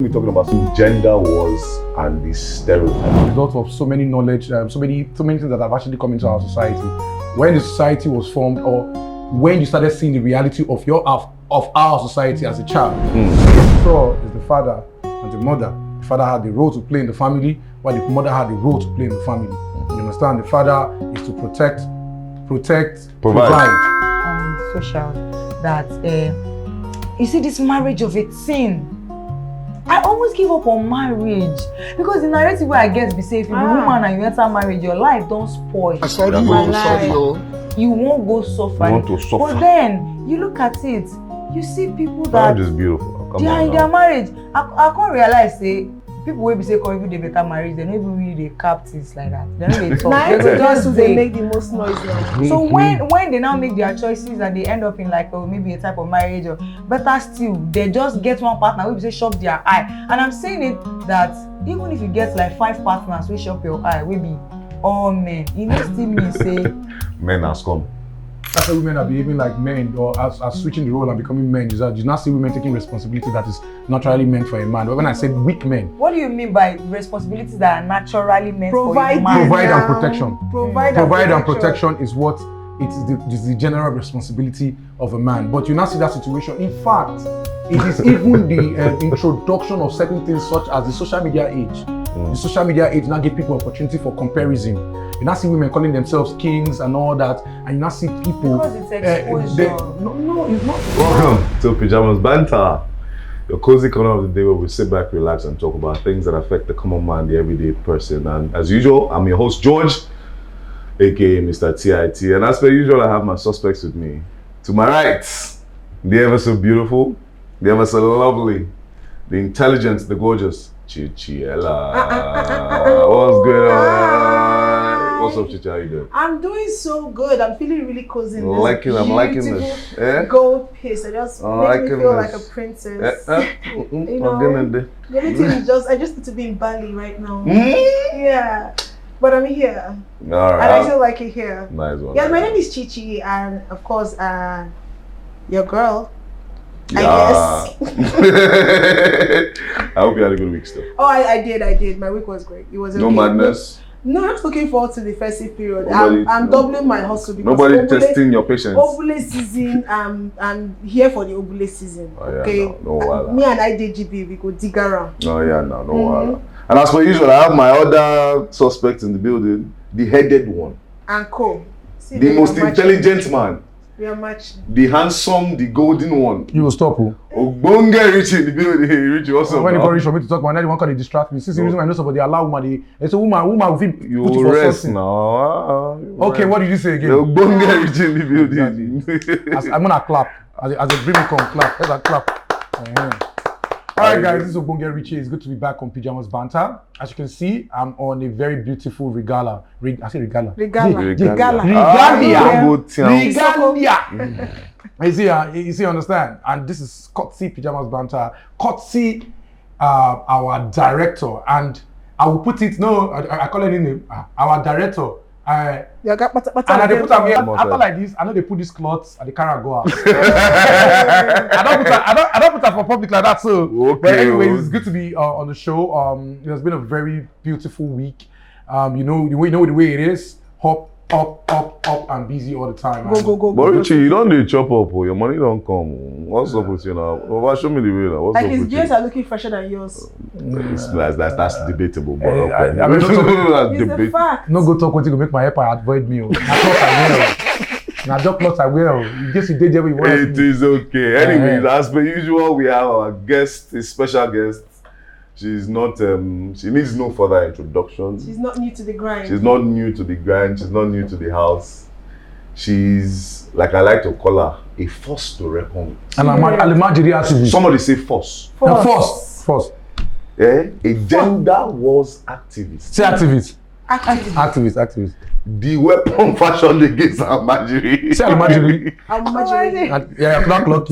be talking about some gender wars and the stereotypes. Result of so many knowledge, so many things that have actually come into our society. When the society was formed, or when you started seeing the reality of our society as a child, what you saw is the father and the mother. The father had the role to play in the family, while the mother had the role to play in the family. You understand? The father is to protect, provide. Social that you see this marriage of a teen. I almost give up on marriage because the narrative where I get be say if you're a woman and you enter marriage, your life don't spoil. I saw you. You won't go suffer. You want to suffer. But then you look at it, you see people that Marriage is beautiful. they are in their marriage. I can't realize say people will be say call even they better marriage, they don't even really they cap things like that. They don't really talk. They make the most noise now. So when they now make their choices and they end up in like maybe a type of marriage, or better still, they just get one partner who say shop their eye. And I'm saying it that even if you get like 5 partners who shop your eye, we be all men. You know still mean say men has come. That's why women are behaving like men, or as switching the role and becoming men. You not see women taking responsibility that is naturally meant for a man. But when I said weak men, what do you mean by responsibilities that are naturally meant for a man? Provide and protection. Provide and protection is what it is the general responsibility of a man. But you now see that situation. In fact, it is even the introduction of certain things such as the social media age. The social media age now give people opportunity for comparison. You now see women calling themselves kings and all that, and you now see people. Because it's exposure. No, it's not. Welcome to Pajamas Banter, your cozy corner of the day where we sit back, relax, and talk about things that affect the common man, the everyday person. And as usual, I'm your host George, aka Mr. TIT. And as per usual, I have my suspects with me. To my right, the ever so beautiful, the ever so lovely, the intelligent, the gorgeous Chichiela. What's going on? What's up, Chichi? How you doing? I'm doing so good. I'm feeling really cozy. I'm liking this. Gold piece. It just makes me feel like a princess. You know, the only thing is I just need to be in Bali right now. Yeah, but I'm here. All right. And I feel like it here. Nice one. Yeah, my name is Chichi, and of course, your girl. Yeah. I guess. I hope you had a good week still. Oh, I did. My week was great. It was okay. No madness. No, I'm just looking forward to the festive period. Nobody, I'm doubling my hustle because nobody testing your patience. Obule season. I'm here for the Obule season. Oh, yeah, okay. no Me and IDGB, we go dig around. Oh yeah, no. And as per usual, I have my other suspects in the building, the headed one, and co. See, the most intelligent man. We are matching. The handsome, the golden one. You will stop. Ogbonge Richie in the building. Richie, what's up? When you reach for me to talk about that, one can distract me. Since the reason I know somebody allow woman, it's a woman will put you rest something. Now. Okay, what did you say again? Ogbonge Richie in the building. I'm gonna clap. As a dream come clap. Let's clap. Alright guys, this is Ogbonge Richie. It's good to be back on Pajamas Banter. As you can see, I'm on a very beautiful regala. I say regala. Regalia. You see, understand? And this is courtesy Pajamas Banter. Courtesy our director. And I will put it, I call it in our director. And they put them here after like this. I know they put these clothes and they carry go out. I don't put that for public like that. So, okay, but anyways, it's good to be on the show. It has been a very beautiful week. You know the way it is. Hop, up, and busy all the time. Go. But Richie, you don't need chop up. Your money don't come. What's up with you now? Show me the way now. What's like up his with gears you? are looking fresher than yours. That's debatable. But I mean, it's a fact. No go talk with you to make my helper avoid me. Now just clothes I wear. You just did there. It is okay. Anyways, as per usual, we have our guest, a special guest. She's not, she needs no further introduction. She's not new to the grind. She's not new to the grind. She's not new to the house. She's, like I like to call her, a force to reckon with. Somebody say force. Force. Yeah? A gender wars activist. Say activist. Activist. The weapon fashioned against Almajiri. Say Almajiri. Almajiri. Clock.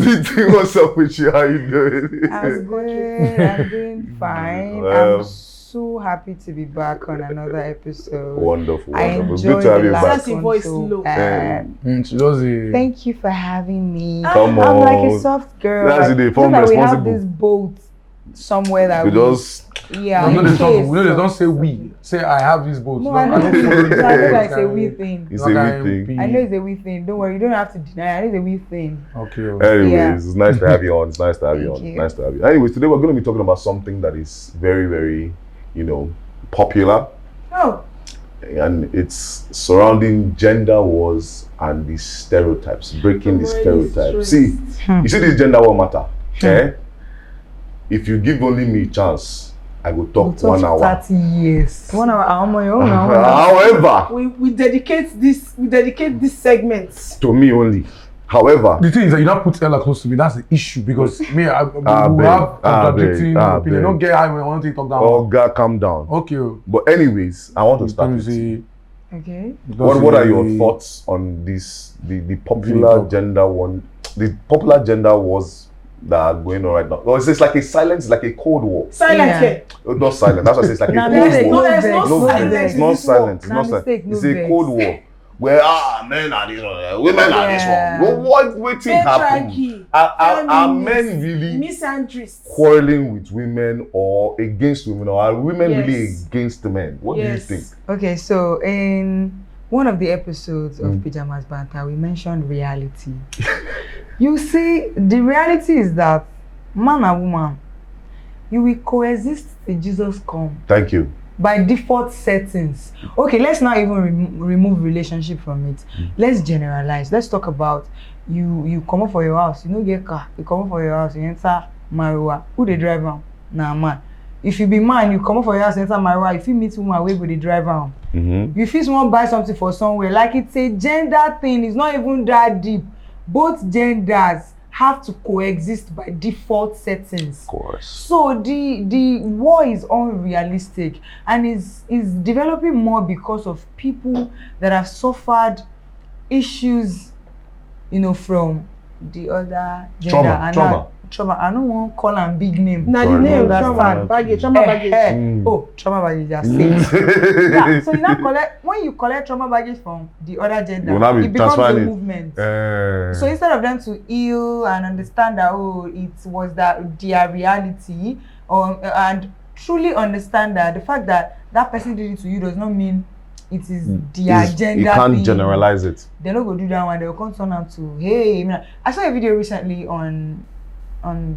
What's up with you? How you doing? I'm good. I'm doing fine. I'm so happy to be back on another episode. Wonderful. I enjoyed the last one so bad. Thank you for having me. Come I'm on. like a soft girl. That's like, the form that we responsible. have this boat somewhere that You just yeah. No, in they case, don't, they don't say we. Say I have these boats. No, I know don't follow it's this. like a weird thing. it's a weird thing. I know it's a weird thing. Don't worry, you don't have to deny. I know it's a weird thing. Okay. Anyways, Yeah. it's nice to have you on. It's nice to have you Thank on. you. Nice to have you. Anyways, today we're going to be talking about something that is very, very, popular. Oh, And it's surrounding gender wars and the stereotypes, breaking the I'm already stereotypes. stressed. See, you see this gender war matter. Eh? If you give only me chance, I will talk 1 hour. 30 years. 1 hour. I'm on your own. However, we dedicate this segment. to me only. However, The thing is that you not put Ella close to me. That's the issue because me, we beg, have contradicting beg, opinion. beg. Don't get high when I want to talk down. oh God, calm down. Okay. But anyways, I want to start with you. Okay. What are your thoughts on this? The popular gender one, the popular gender wars that are going on right now. Well, it's like a silence, it's like a cold war. Silent Yeah. here. Not silent. That's what I say. It's like a Nah, cold there's war. there's no No, silence it's in not this silent. It's war. not Nah, silent. mistake, no It's a vex. cold war where men are this one, women are this Yeah. one. What waiting happened? Patriarchy, Are men feminist, really misandrist. quarreling with women or against women, or are women really Yes. against men? What do you Yes. think? Okay, so in one of the episodes of Pyjamas Banter, we mentioned reality. You see, the reality is that man and woman, you will coexist till Jesus come. Thank you. By default settings. Okay, let's not even remove relationship from it. Let's generalize. Let's talk about you come up for your house, you no get car, you come up for your house, you enter Mariwa. Who they drive on? Nah, man. If you be man, you come up for your house, enter Mariwa, if you meet woman, where go the drive on? You first want to buy something for somewhere, like it's a gender thing, it's not even that deep. Both genders have to coexist by default settings. Of course. So the war is unrealistic and is developing more because of people that have suffered issues, from the other gender. Trauma. I don't want to call them big name. Now the name Trauma. trauma baggage. Oh, trauma baggage. Just say. Yeah. So you now when you collect trauma baggage from the other gender, Will now be it becomes a transferring it. movement. So instead of them to heal and understand that it was that their reality, and truly understand that the fact that that person did it to you does not mean it is their gender. You can't thing. generalize it. They're not gonna do that one. They'll come turn out to hey. I saw a video recently on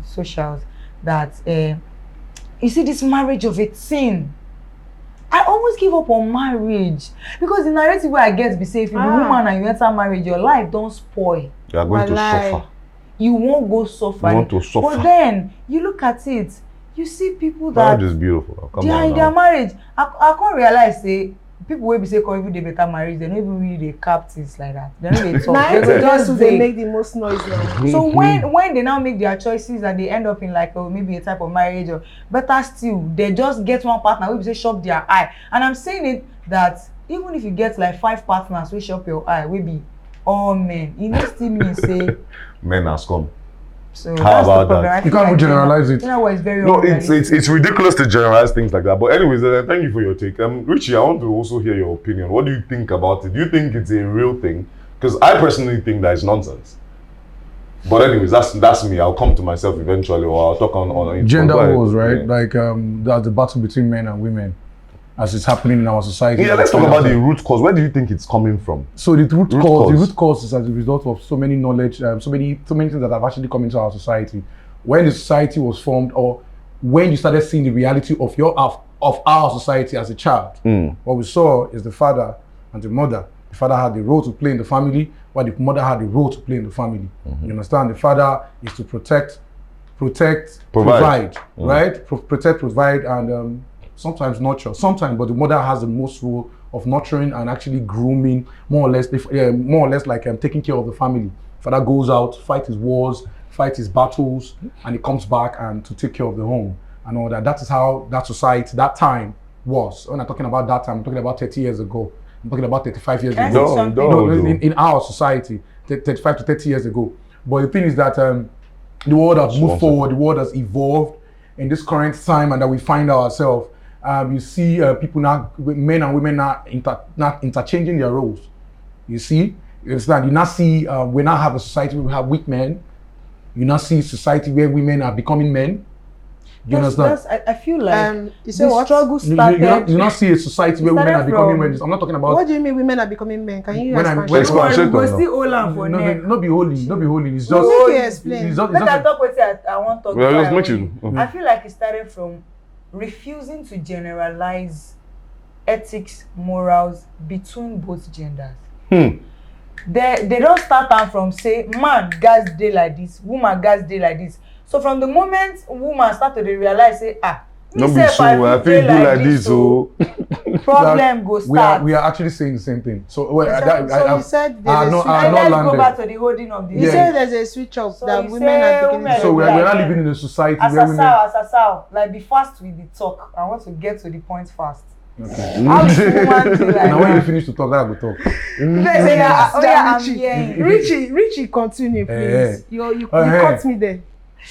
socials that you see this marriage of a teen. I almost give up on marriage because the narrative where I get be say if you be woman and you enter marriage, your life don't spoil. You are going to suffer. You won't go suffer. You want to suffer. But then you look at it, you see people that Marriage is beautiful. Come they are on in their now. marriage. I can't realize say people will be say call even they better marriage, they don't even really they cap things like that. They don't really talk. Night They just just they say. make the most noise now. So when they now make their choices and they end up in like maybe a type of marriage or better still, they just get one partner who say shop their eye. And I'm saying it that even if you get like 5 partners who shop your eye, we be all men. It no still mean say Men has come. so How that's about the problem. that? I You feel can't like generalize it. You know what is very No, unrealistic. it's ridiculous to generalize things like that. But anyways, thank you for your take. Richie, I want to also hear your opinion. What do you think about it? Do you think it's a real thing? Because I personally think that it's nonsense. But anyways, that's me. I'll come to myself eventually, or I'll talk on it. Gender Go ahead. wars, right? Yeah. Like that's the battle between men and women, as it's happening in our society. Yeah, let's talk about the root cause. Where do you think it's coming from? So the root Root cause, the cause. root cause is as a result of so many knowledge, so many things that have actually come into our society. When the society was formed, or when you started seeing the reality of our society as a child, what we saw is the father and the mother. The father had the role to play in the family, while the mother had the role to play in the family. You understand? The father is to protect, provide, right? Protect, provide, and sometimes nurture. Sometimes, but the mother has the most role of nurturing and actually grooming, more or less like taking care of the family. Father goes out, fight his wars, fight his battles, and he comes back and to take care of the home and all that. That is how that society, that time was. When I'm talking about that time, I'm talking about 30 years ago. I'm talking about 35 years Can I ago. say something? No, in our society, 35 to 30 years ago. But the thing is that the world has moved forward, the world has evolved in this current time, and that we find ourselves. You see people now, men and women now interchanging their roles. You see? You understand? You now see, we now have a society where we have weak men. You now see society where women are becoming men. You understand? I feel like you say what? struggle You started. not see a society where women are becoming men. I'm not talking about. What do you mean women are becoming men? Can you explain? Expansion. Go still hold am for neck. Not be holy. It's just. Okay, explain. It's Let I talk with you. I want to talk. Well, just mention. I feel like it started from refusing to generalize ethics, morals between both genders. They don't start out from say man gats dey like this, woman gats dey like this. So from the moment woman start to realize say no be so I feel do like this so problem go start. We are actually saying the same thing. So you said let's go back to the holding of the you said there's a switch up that women are beginning to so we're not living in a society where women like be fast with the talk. I want to get to the point fast. Okay. How is woman do like now when you finish to talk, I will talk. Richie, continue, please. You cut me there.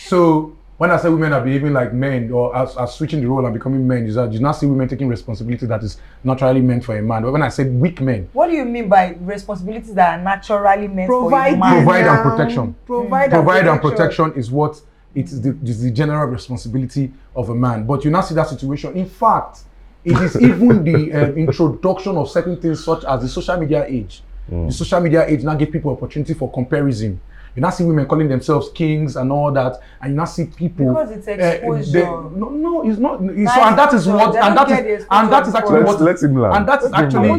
So when I say women are behaving like men or are switching the role and becoming men, is that you not see women taking responsibility that is naturally meant for a man. But when I said weak men, what do you mean by responsibilities that are naturally meant for a man? Provide and protection. Provide and protection is what it is the general responsibility of a man. But you not see that situation. In fact, it is even the introduction of certain things such as the social media age. The social media age now give people opportunity for comparison. You now see women calling themselves kings and all that, and you now see people because it's exposure. No, it's not. It's, so, and that is what, and that is actually what. Let him learn. And that is actually,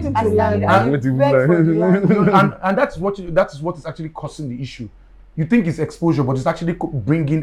and that is what is actually causing the issue. You think it's exposure, but it's actually bringing,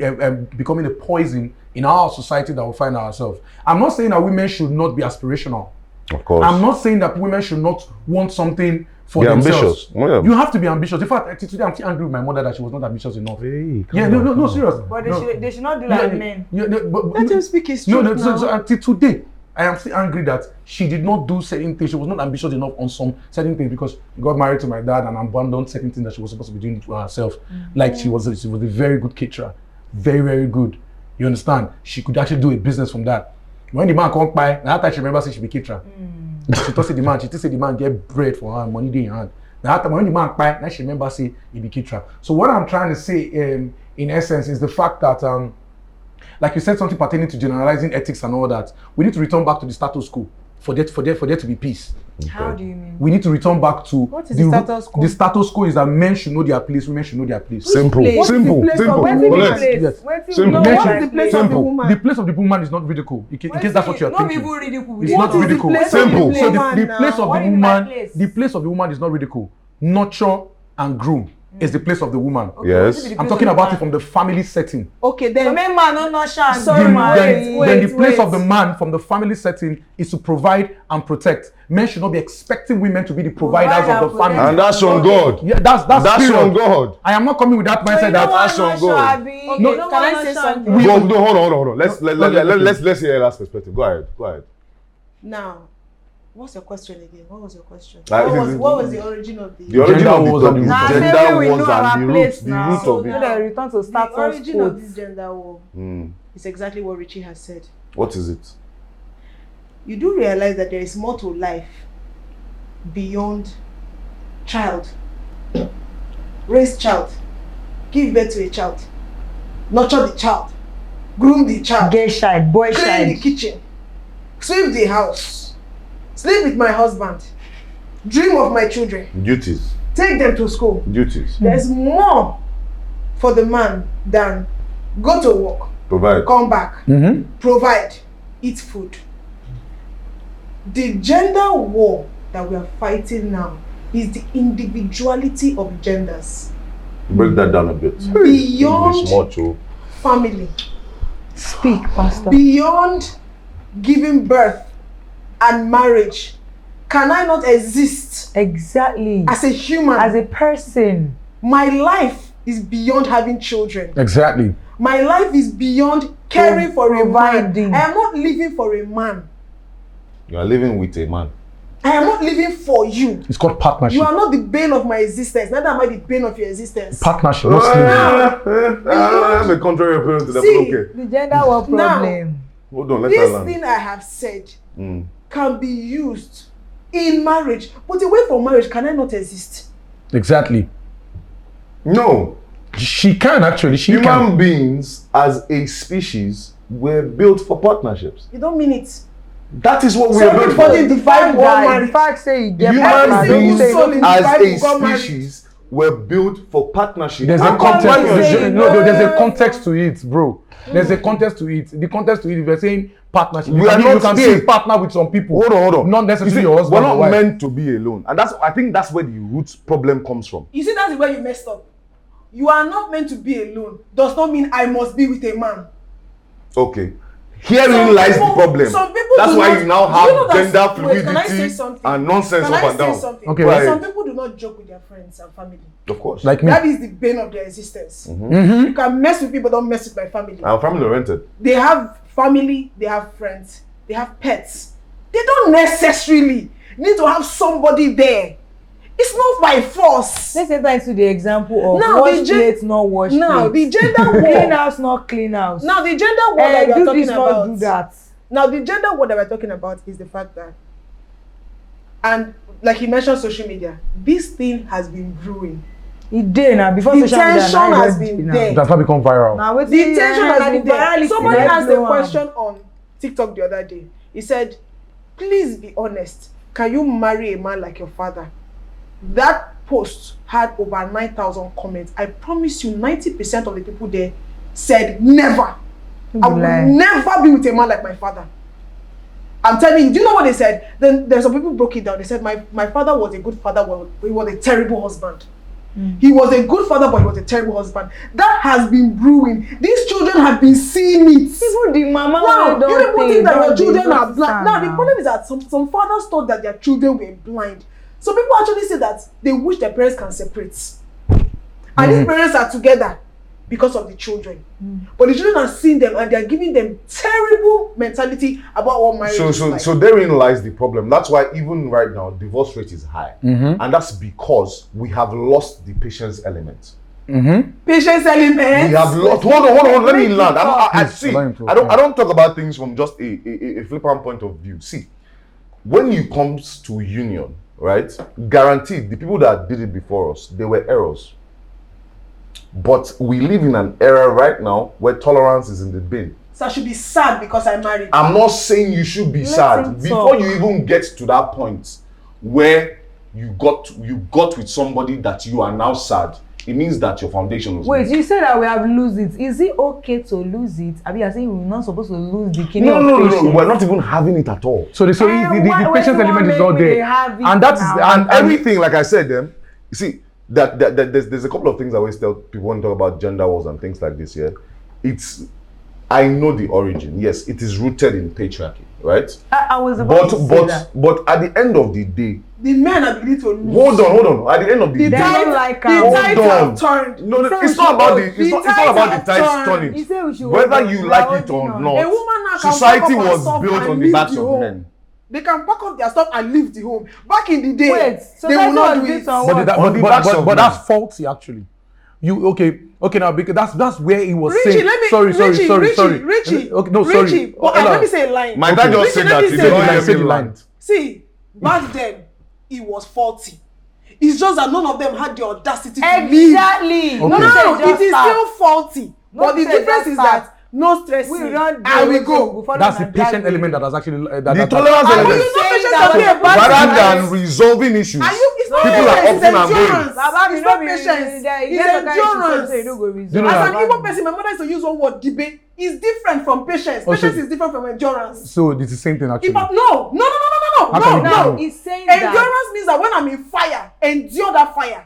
becoming a poison in our society that we find ourselves. I'm not saying that women should not be aspirational. Of course. I'm not saying that women should not want something for themselves. Ambitious. You have to be ambitious. In fact, today I'm still angry with my mother that she was not ambitious enough. Hey, no, serious. But they should not do like men. Let him speak his truth. So until today, I am still angry that she did not do certain things. She was not ambitious enough on some certain things because she got married to my dad and abandoned certain things that she was supposed to be doing to herself. Like she was a very good caterer, very, very good. You understand? She could actually do a business from that. When the man come by, that time she remember saying she be caterer. She thought the man get bread for her, money in hand. Now when the man buy, now she remember say he be caterer. So what I'm trying to say, in essence, is the fact that, like you said, something pertaining to generalizing ethics and all that. We need to return back to the status quo for there to be peace. How do you mean? We need to return back to what is the status quo? The status quo is that men should know their place, women should know their place. Simple. Simple. The place of the woman. The place of the woman is not ridicule. In case that's what you are thinking. Not even ridicule. It's not ridicule. Simple. So the place of the woman is not ridicule. Nurture and groom is the place of the woman. Okay, yes. I'm talking about it from the family setting. Okay, then. So men man no nurture. Then the place of the man from the family setting is to provide and protect. Men should not be expecting women to be the providers of the family. And that's on God. Yeah, that's on God. I am not coming with that mindset. That's on God. No, can I say something? Hold on. Let's hear last perspective. Go ahead. Now, what's your question again? What was your question? What was the origin of the... The origin of wars the and the gender wars and the root So of it. they return to status The origin of this gender war is exactly what Richie has said. What is it? You do realize that there is more to life beyond child. Raise child. Give birth to a child. Nurture the child. Groom the child. Gay child, boy child. Clean the kitchen. Sweep the house. Sleep with my husband. Dream of my children. Duties. Take them to school. Duties. There's more for the man than go to work. Provide. Come back. Provide. Eat food. The gender war that we are fighting now is the individuality of genders. Break that down a bit. Beyond family. Speak, Pastor. Beyond giving birth and marriage. Can I not exist? Exactly. As a human. As a person. My life is beyond having children. Exactly. My life is beyond caring for a man. I am not living for a man. You are living with a man. I am not living for you. It's called partnership. You are not the bane of my existence. Neither am I the bane of your existence. Partnership, not slavery. That's a contrary appearance to that. See, okay. The gender war problem. Hold on, this thing I have said can be used in marriage. But away from marriage, can I not exist? Exactly. No. She can actually. Human beings as a species were built for partnerships. You don't mean it. That is what we So are built everybody for. in the vibe one The marriage. fact say you get Human partner, don't beings say soul in no. the as Bible a got married. species were built for partnership. There's a How come context. you say There's a context to it, bro. There's a context to it. The context to it, if you're saying partnership, We you are can, not- you can be see- a partner with some people. Hold on. Not You necessarily see, your husband we're or not wife. meant to be alone, and I think that's where the root problem comes from. You see, that's where you messed up. You are not meant to be alone. Does not mean I must be with a man. Okay. Herein Some lies people- the problem. some people That's do why not- you now do have you know that- gender wait, can I say fluidity something? and nonsense Can up I and say down. something? Okay. Go ahead. Some people do not joke with their friends and family. Of course. Like me. That is the bane of their existence. Mm-hmm. You can mess with people, don't mess with my family. I'm family oriented. They have family, they have friends, they have pets. They don't necessarily need to have somebody there. It's not by force. Let's enter into the example of Now, the wash gen- plates, not wash Now, the plates. gender Clean war. house, not clean house. Now, the gender war that we are do talking this, about. not do that. Now, the gender war that we're talking about is the fact that, and like he mentioned, social media, this thing has been brewing. It did now before The social media. tension now has it been now. there. That's not become viral. Now wait The tension has been there. Somebody asked a question. question on TikTok the other day. He said, please be honest. Can you marry a man like your father? That post had over 9,000 comments. I promise you, 90% of the people there said never. I will never be with a man like my father. I'm telling you, do you know what they said? Then there's some people broke it down. They said my father was a good father, but he was a terrible husband. He was a good father, but he was a terrible husband. That has been brewing. These children have been seeing it. Even the mama Now, don't you people think that your children are blind. blind. Now, the problem is that some fathers thought that their children were blind. So people actually say that they wish their parents can separate. And these parents are together because of the children. But the children are seeing them and they are giving them terrible mentality about what marriage is like. So therein lies the problem. That's why even right now, divorce rate is high. And that's because we have lost the patience element. Patience element. We have lost. Hold on. Let me land. I see. Let him talk. I don't talk about things from just a flippant point of view. See, when it comes to union, right? Guaranteed, the people that did it before us, they were errors. But we live in an era right now where tolerance is in the bin. So I should be sad because I married. I'm not saying you should be Let sad him before talk. you even get to that point where you got with somebody that you are now sad. It means that your foundation was Wait, weak. you said that we have lose it. Is it okay to lose it? I mean, you're saying we're not supposed to lose the kidney of No. patience. We're not even having it at all. So the patience element is not there. And that's And everything, like I said, you see that there's a couple of things I always tell people when they talk about gender wars and things like this. Yeah, I know the origin. Yes, it is rooted in patriarchy, right? I was about to say that. But at the end of the day, The men are beginning to lose. hold on. At the end of the The day, don't tides like the am. tides Hold have on. turned. no, So it's we not should about go- it's not about the tides turning. He said we should Whether hold you on. like We are it or holding not, on. A woman now can society pack up her was stuff built and on the leave backs the of home. men. They can pack up their stuff and leave the home. Back in the day, Wait, so they that's will not what do this it. on But, what? that, On the backs of but men. that's faulty actually. You okay now because that's where he was Richie, saying. let me. sorry. Richie. Okay, no, sorry. Richie, but Ella, let me say a line. My dad just Richie, said let that. me He say did a not line. hear Say me the line. land. See, back then, it was faulty. It's just that none of them had the audacity to leave. Exactly. Okay. Now it is still faulty. But the say difference just is start. that no stress. We run and we go. That's the patient element that has actually The tolerance And element. you know patience that can be a was- bad Rather thing, than resolving issues, Are you? It's not people are patience, often it's and going. endurance. It's not patience. It's endurance. You know As that- an Igbo person, my mother used to use one word, debate. Is different from patience. Oh, so- Patience is different from endurance. So it's the same thing actually. If I, no. How can you No, do? he's saying that. Endurance means that when I'm in fire, endure that fire.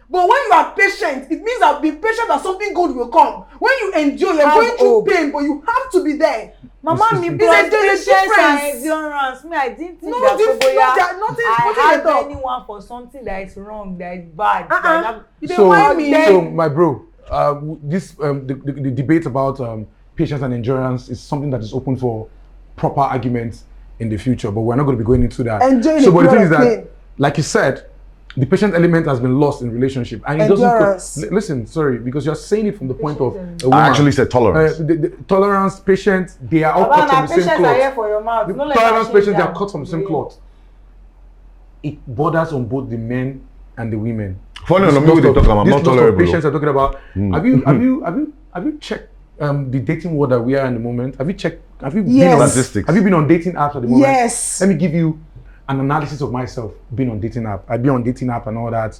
But when you are patient, it means that be patient that something good will come. When you endure, you're Have going through hope. pain, but you have to be there. Mama, me It's plus there's a patience and difference. endurance. Me, I didn't think No, that different- Koboya, no, there- nothing- I nothing had at all. anyone for something that is wrong, that is bad. You don't So, mind me. so my bro, this the debate about patience and endurance is something that is open for proper arguments in the future, but we're not going to be going into that. Enjoy so, the but the thing is period of that, pain. like you said, the patient element has been lost in relationship, and it Endurance. doesn't. Listen, sorry, because you're saying it from the point of a woman. I actually said tolerance. The tolerance, patience, they are all Baba, cut na from the same patience are here cloth. for your mouth. The No let tolerance, her patience, change they are am. cut from the same Yeah. cloth. It borders on both the men and the women. Funny This enough, maybe they talk about this not loss of tolerable. patience I'm talking about. Have you checked the dating world that we are in the moment. Have you checked? Have you Yes. been on Statistics. Have you been on dating apps at the moment? Yes. Let me give you an analysis of myself being on dating app. I've been on dating app and all that.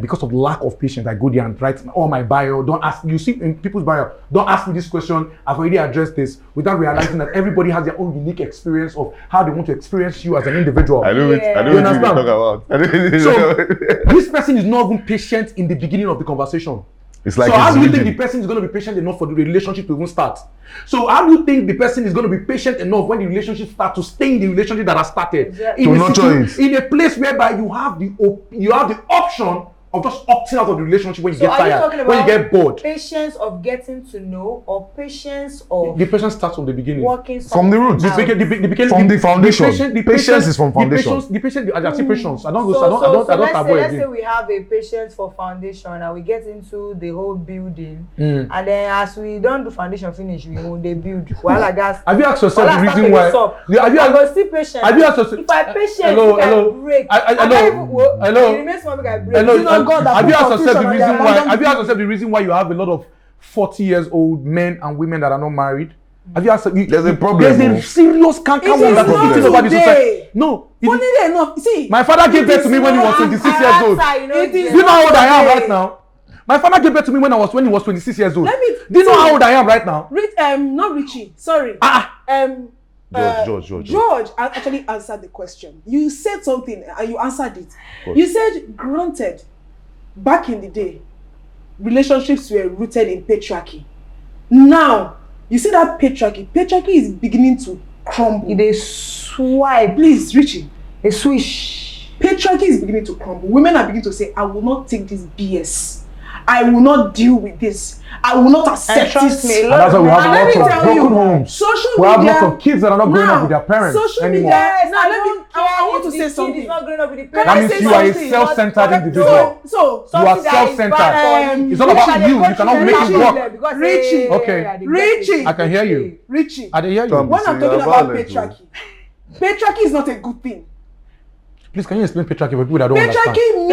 Because of lack of patience, I go there and write all my bio. Don't ask. You see in people's bio. Don't ask me this question. I've already addressed this without realizing that everybody has their own unique experience of how they want to experience you as an individual. I know Yeah. what You you understand? talk about. I know what you So talk about. this person is not even patient in the beginning of the conversation. It's like so how it's do you think rigid. the person is going to be patient enough for the relationship to even start? So how do you think the person is going to be patient enough when the relationship starts to stay in the relationship that has started? Exactly. In To a nurture it. in a place whereby you have the option of just opting out of the relationship when you So get are you tired, talking when you about get bored. patience of getting to know or patience of The patient starts from the beginning. working From the roots. something out? From the foundation. Patience is from foundation. The patient, I say patience. I don't So avoid let's say it. we have a patience for foundation and we get into the whole building, Mm. and then as we don't do foundation finish, we will they build. Well, I guess. Have you asked yourself the reason why? Have you go still patient? Have you asked yourself? If I patient, Hello, if hello. I break. Hello. It remains small, make I break. Hello, You know, God that have you put asked yourself the confusion on reason their why? abandoned Have you asked yourself the reason why you have a lot of 40-year-old men and women that are not married? Have you asked? There's a problem, There's oh. a serious canker It one is that not is over the today. society. No, it is- Funnily enough, see. my father gave birth to me when he was not- 26 years old. It is Do you know how old I am today. right now? My father gave birth to me when he was 26 years old. Let me- Do you know how old I am right now? Not Richie. Sorry. George. George actually answered the question. You said something and you answered it. You said, granted, back in the day, relationships were rooted in patriarchy. Now, you see that patriarchy is beginning to crumble. They swipe, Please, Richie. a swish. Patriarchy is beginning to crumble. Women are beginning to say, I will not take this BS. I will not deal with this. I will not accept And trust it. me, a And lot that's why we have And let me lots of tell broken you, homes. social We have media. lots of kids that are not growing up with their parents Social anymore. media. Yes, Now, I want to say something. Is not growing up with the Can That I means say you are a something? self-centered individual. So, You are self-centered. It's all about you. You cannot make it work. Richie. Okay. Richie. I can hear you. Richie. I didn't hear you. Tom. When I'm See, you talking are about violent, patriarchy, patriarchy is not a good thing. Please, can you explain patriarchy for people that don't understand? Patriarchy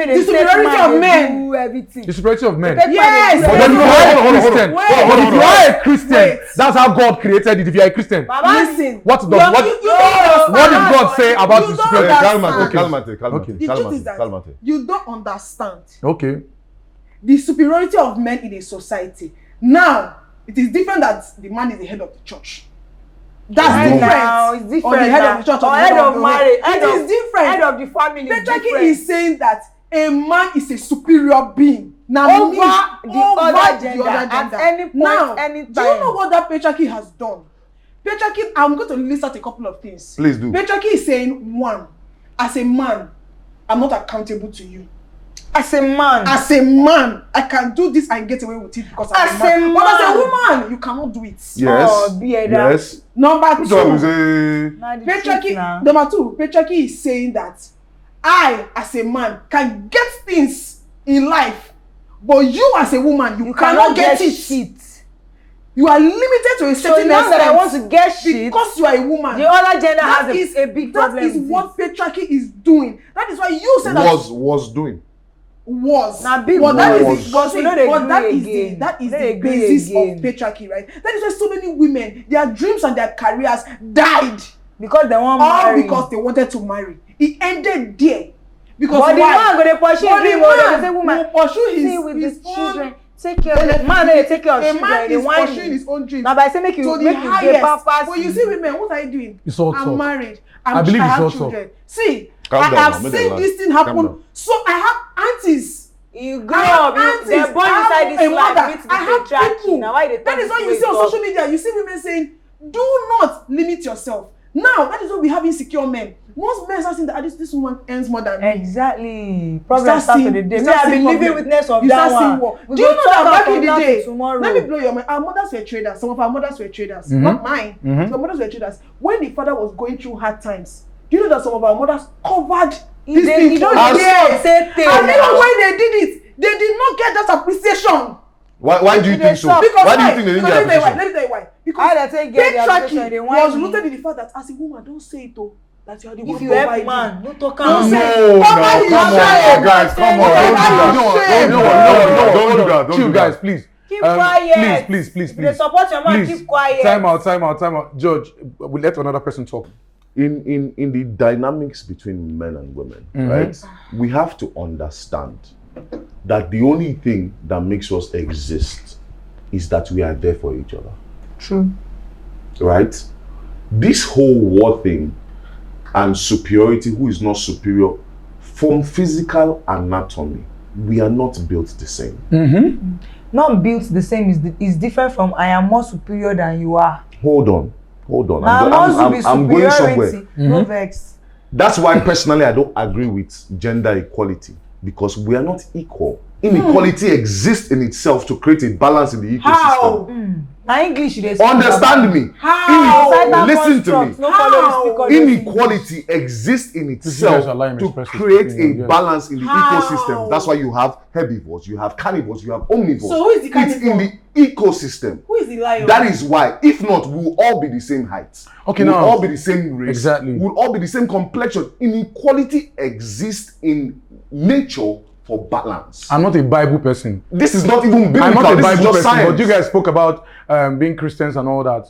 means the superiority of men. The superiority of men. Yes. But then if you are a Christian, Wait. but if you are a Christian, Wait. that's how God created it. If you are a Christian, Listen. what does You don't understand. what did God say about You the don't superiority? understand. Calmate. The truth is that you don't understand Okay. the superiority of men in a society. Now, it is different that the man is the head of the church. That's different. Now it's different. Or the head of the church or or the head of the marriage. It is different. Head of the family. Patriarchy is saying that a man is a superior being. Now, over the other gender at any point, now, any do you time. know what that patriarchy has done? Patriarchy, I'm going to list out a couple of things. Please do. Patriarchy is saying, one, as a man, I'm not accountable to you. As a man. As a man, I can do this and get away with it because I'm As a man. a But as a man. woman, you cannot do it. Yes. Oh, be a Yes. Number two, So, say, Now the truth patriarchy. now. Number two, patriarchy is saying that I, as a man, can get things in life, but you, as a woman, you cannot get it. shit. You are limited to a So certain now that I extent want to get shit, because you are a woman. the other gender That has is a big That problem. is with what it. patriarchy is doing. That is why you said that was doing. was. Now big but that was. is but We don't but that agree is the again. that is We don't the agree basis again. of patriarchy, right? That is why so many women, their dreams and their careers died Because they want all marry. because they wanted to marry. It ended there. Because But the why? man go dey pursue But the dream, oh, man they say woman will pursue see his with his the children. own. Take care of the man. They take care of A children. man They is whine pursuing you. his own dreams. Now, by say make you to the make you get highest. pampers. But you see, women, what are you doing? It's all I'm talk. married. I believe I it's have all talk. children. See, Calm I down have now, make seen them this thing calm happen. down. So I have aunties. You grow I have up. aunties. They're born I have inside this a life mother. with the I have patriarchy. people. Now why they That is why you see on social media, you see women saying, do not limit yourself. Now, that is why we have insecure men. Most men start saying that this woman earns more than me. Exactly. Problem start seeing- to the day. you Me, start I've been seeing living problem. witness of You that start seeing one. war. We Do you go know talk that am back from in the now to day? tomorrow. Let me blow your mind. Our mothers were traders. Some of our mothers were traders. Mhm. Not mine. Mhm. Some mothers were traders. When the father was going through hard times, do you know that some of our mothers covered He this dey- thing he for don't years? say thing. And even when they did it, they did not get that appreciation. Why do you think so? Because Why do you think they didn't Because get let me appreciation? tell you why. How Because they take get the application? They patriarchy want was me. rooted in the fact that as a woman, don't say it though. That you are the one If you help providing. man, no talk Don't am. say- No, Come no, on, come you on, shame. guys, come on, Come on, don't do you that. shame. Don't do that. Don't do Chill, that. guys, please. Keep quiet. Please. If they support your man, keep quiet. Time out. George, we'll let another person talk. In the dynamics between men and women, right? We have to understand that the only thing that makes us exist is that we are there for each other. True. Right? This whole war thing and superiority, who is not superior, from physical anatomy, we are not built the same. Not built the same is different from I am more superior than you are. Hold on. I'm going somewhere. No vex. That's why personally I don't agree with gender equality, because we are not equal. Inequality exists in itself to create a balance in the ecosystem. How? Now English they Understand me. How? Listen to me. How? Inequality exists in itself to create a balance in the How? ecosystem. That's why you have herbivores, you have carnivores, you have omnivores. So who is the It's carnivore? in the ecosystem. Who is the lion? That is why, if not, we'll all be the same height. Okay, we'll now. all be the same race. Exactly. We'll all be the same complexion. Inequality exists in nature for balance. I'm not a Bible person. This is not even biblical. I'm not a This is Bible just person, science. but you guys spoke about being Christians and all that.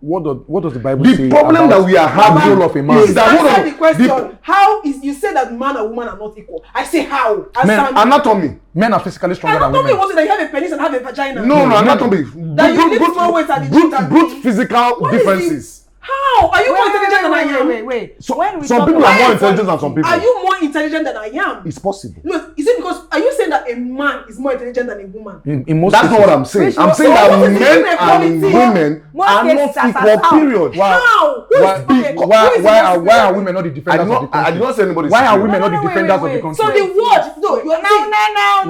What does the Bible say? The problem that we are having role of a man is that Answer the question. How is you say that man and woman are not equal? I say how. Answer me. anatomy. Men are physically stronger than Anatomy women. was it that you have a penis and have a vagina? No, anatomy. That you need to throw weight at the gym than brute me. physical What is differences. How? Are you more intelligent than I am? Wait. So, When we some talk people about are more intelligent than some people. Are you more intelligent than I am? It's possible. No, is it because are you saying that a man is more intelligent than a woman? In most That's cases. not what I'm saying. Which I'm was- saying So that what is the men inequality? and women Most are cases not are equal, how? period. How? Who is Why okay, who is the are most women not the I defenders did of the not, country? I did not say anybody. Why are superior. women not the No, defenders of the wait. country? So the word, no, you are saying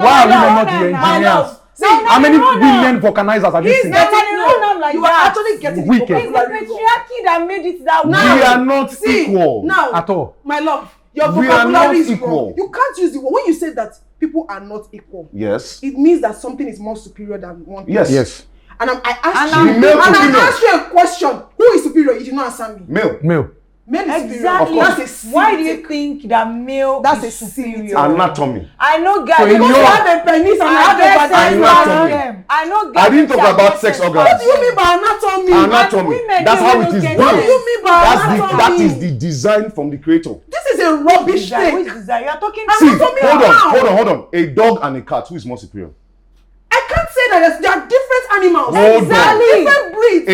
Why are women not the engineers? How many women vulcanizers have you he's seen? getting no, like you that. are actually getting the Wicked. It's the vocabulary wrong. patriarchy that made it that way. Now, We are not See, equal. now, At all. my love, your We are not vocabulary is equal. wrong. You can't use the word. When you say that people are not equal, Yes. it means that something is more superior than one thing. Yes. Yes. And I asked And you, I'm male and to I female. asked you a question. Who is superior? You did not answer me. Male. Male. Men is superior. Exactly. That's a Why do you silly think that male That's is a superior? Anatomy. I know guys. So in Because your- you have a penis and I have a vagina. Anatomy. I know guys. I didn't talk about sex organs. What do you mean by anatomy? Anatomy. women, That's they how will it is get What do built. you mean by anatomy? That is the design from the creator. This is a rubbish thing. Which design? You are talking. See, Anatomy hold on. A dog and a cat, who is more superior? I can't say that there are different animals. Hold on. Different breeds.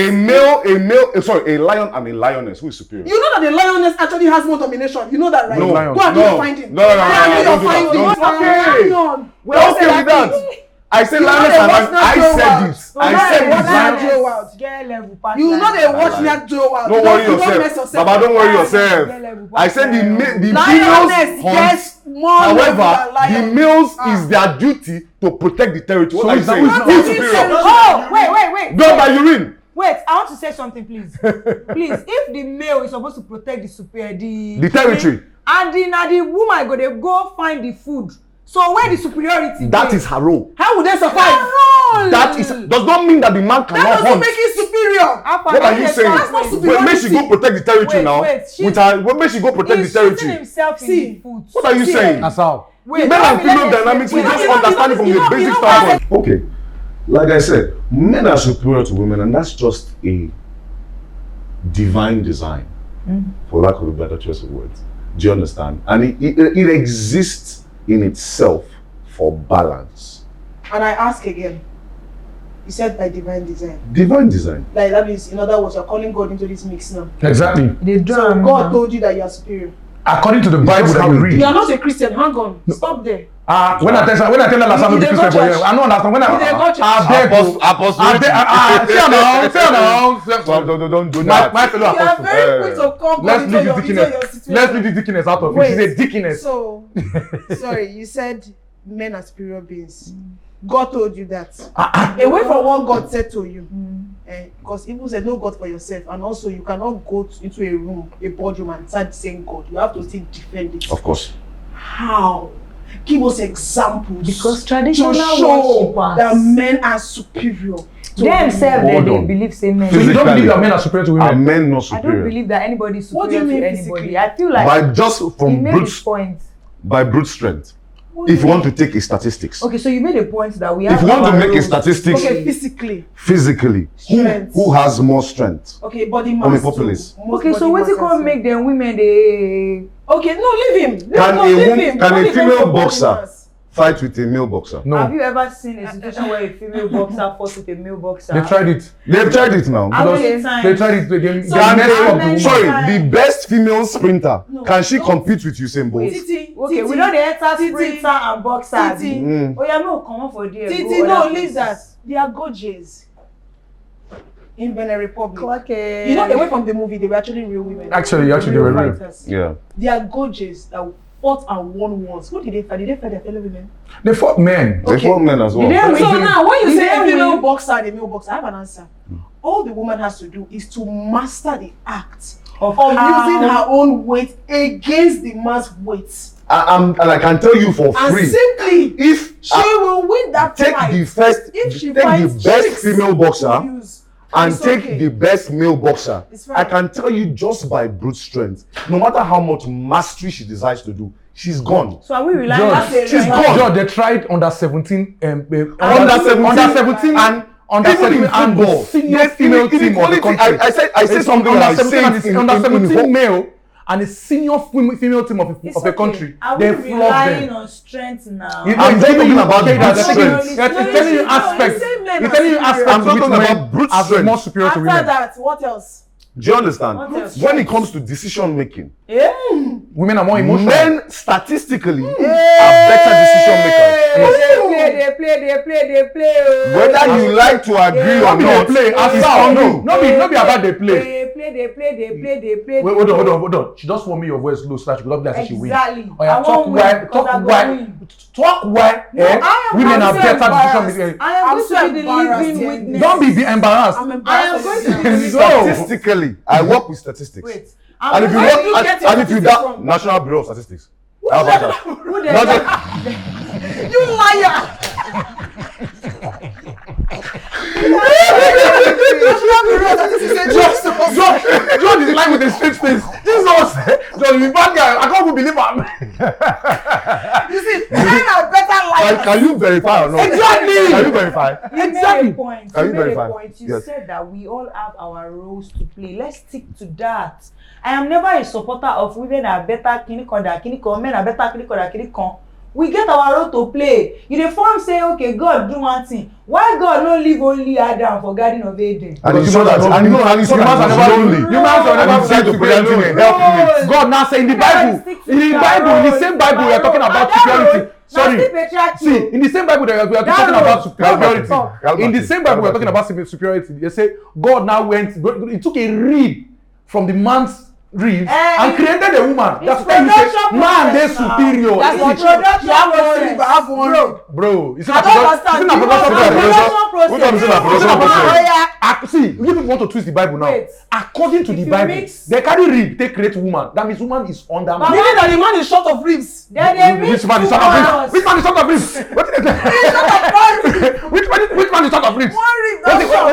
A lion and a lioness, who is superior? You know that the lioness actually has more domination. You know that, right? No, Go and do no, your finding. no, Go and do your don't do that. finding. Don't- Okay. Okay. We're okay with that. I said You know lioness they and watch lion. Nat I Geo said World. it. I said watch it. Nat Geo World. Get level pass. You know they watch Lie. Nat Geo World. Don't worry You don't mess yourself. yourself. Baba, don't worry Get yourself. level I pass. said the Lioness females hunt. gets more However, than lion. the males is their duty to protect the territory. So What are you is that- saying? is that- Who is That's superior? it. Oh, wait. Blood by urine. Wait, I want to say something, please. Please, if the male is supposed to protect the superior, The territory. and the woman go find the food. So where the superiority? That dey? is her role. How would they survive? Role. That does not mean that the man That cannot doesn't hunt. make it superior. What are you saying? That's not superior. Wait, make she go protect the territory Wait, now. she- With her, make she go protect He's the shooting territory. himself in See, the food. What are you See, saying? That's how. Wait, Men and let me female dynamics, we explain. just You know, understand it from you the know, basic you know standpoint. Okay, like I said, men are superior to women, and that's just a divine design, for lack of a better choice of words. Do you understand? And it exists in itself for balance. And I ask again. You said by divine design. Divine design. Like that means, in other words, you're calling God into this mix now. Exactly. They So draw God told you that you are superior. According to the Bible That's that how we we read. You are not a Christian. Hang on. Stop there. When I tell her that I'm You not dey Christian go for you, church. I don't understand. When You dey go church. I beg you. Don't do My that. fellow You are apostle. very quick to come Let's into leave your the situation. deaconess. Let's leave the deaconess out of it. She's a deaconess. So, sorry, you said men are superior beings. God told you that. Away from what God said to you. Because even said no God for yourself, and also you cannot go into a room, a boardroom, and start saying God. You have to still defend it. Of course. How? Give us examples. Because to traditional show worshippers, that men are superior. to themselves, Hold they on. believe same men. So you don't Physically. believe that men are superior to Are women? men not I superior? don't believe that anybody is What do superior you to mean anybody. physically? I feel like By just he from made his brute point. by brute strength. if you want to take a statistics. Okay, so you made a point that we have. If you want to our make a roles. statistics, Okay, physically, Strength. who has more strength? Okay, body mass. On the populace. Okay, so what's it called make them women they? Okay, no, leave him. Can a Don't even female go for boxer body mass. fight with a male boxer? No, Have you ever seen a situation where a female boxer fought with a male boxer? they tried it. They've tried it now. How Because many times? They tried it. They So Can messed up the many- woman. sorry, the best female sprinter, No, can she don't. compete with Usain Bolt? Titi, Okay, Titi, we know the enter Titi, sprinter and boxer. Titi. Oh yeah, no, come on for there. Titi, go no, other leave places. that. They are gorgeous. In Benin Republic. Okay. You know, away from the movie, they were actually real women. Actually, they were real. fighters. Yeah. They are gorgeous that fought and won once. Who did they fight? Did they fight their fellow women? They fought men. They fought men as well. Did they- So now, when you Did say they a female win? boxer and a male boxer, I have an answer. All the woman has to do is to master the act Of of how- using her own weight against the man's weight. And I can tell you for And free, simply, if she will win that take fight. the first, If she take the finds best tricks female boxer to use, and it's take okay. the best male boxer, It's fine. I can tell you just by brute strength, no matter how much mastery she decides to do, she's gone. So are we relying George, on that? she's gone. George, they tried under 17, Under 17, under 17, and under even 17 in and football, the senior yes, female in team of the equality, country. I said It's something under that I 17 said and it's under 17 male and a senior female team of It's the okay. country. Are we They flogged relying them. on strength now? You- I'm it's not giving talking you- about okay, brute that's taking- strength. It's No, telling you you aspects. say men It's are telling you superior. aspects I'm to not which talking men about brute are strength. more superior to After women. that, what else? Do you understand? What else? When it comes to decision making, Women are more emotional. men statistically are better decision makers. They play. Oh. Whether you like to agree or Not be not, they play. it's As on no, you. not be about they play. They play. Wait, hold on. She just want me your voice low so that she could not be like she win. Exactly. Oh, yeah, I won't win, 'cause I'm gonna win. talk why. No, I am women are so better embarrassed. decision makers. I am I'm going so to be the embarrassed living here. witness. Don't be embarrassed. I'm I am embarrassed. going to be the living Statistically, I work with statistics. Wait. And if you Where work, do you get your and if you statistics that from? National Bureau of Statistics. How about that? Who the Not hell- just- You liar! John is lying with a straight face. Jesus, John, you bad guy. I can't even believe him. You see, men are better liars. Can you verify or not? Exactly. Can you verify? You Exactly. made a point. Can You you made verify? a point. You Yes. said that we all have our roles to play. Let's stick to that. I am never a supporter of women are better kinikon, men are better kinikon. We get our role to play. You dey form say, okay, God do one thing. Why God no leave only Adam for Garden of Eden? And he saw that. And he saw that he was lonely. Humans are And never he decided to to present him a help with. God now say in the Bible, in the same Bible, we are talking about superiority. Sorry. See, in the same Bible that we are talking about superiority. In the same Bible we are talking about superiority. They say God now he took a rib from the man's ribs and created a woman. That's why you say man they superior. That's It's- the production process. Bro, it's I not don't production. understand. It's not You production don't process. understand. What time is it na It's production not process? production. See, you people want to twist the Bible now. Wait. According to If the you Bible, mix- they carry rib, they create woman. That means woman is under man. Meaning that the man is short of ribs. Then they mix Which man is two short of colors. ribs? Which man is short of ribs? What is Which man is short of ribs? One rib, not short.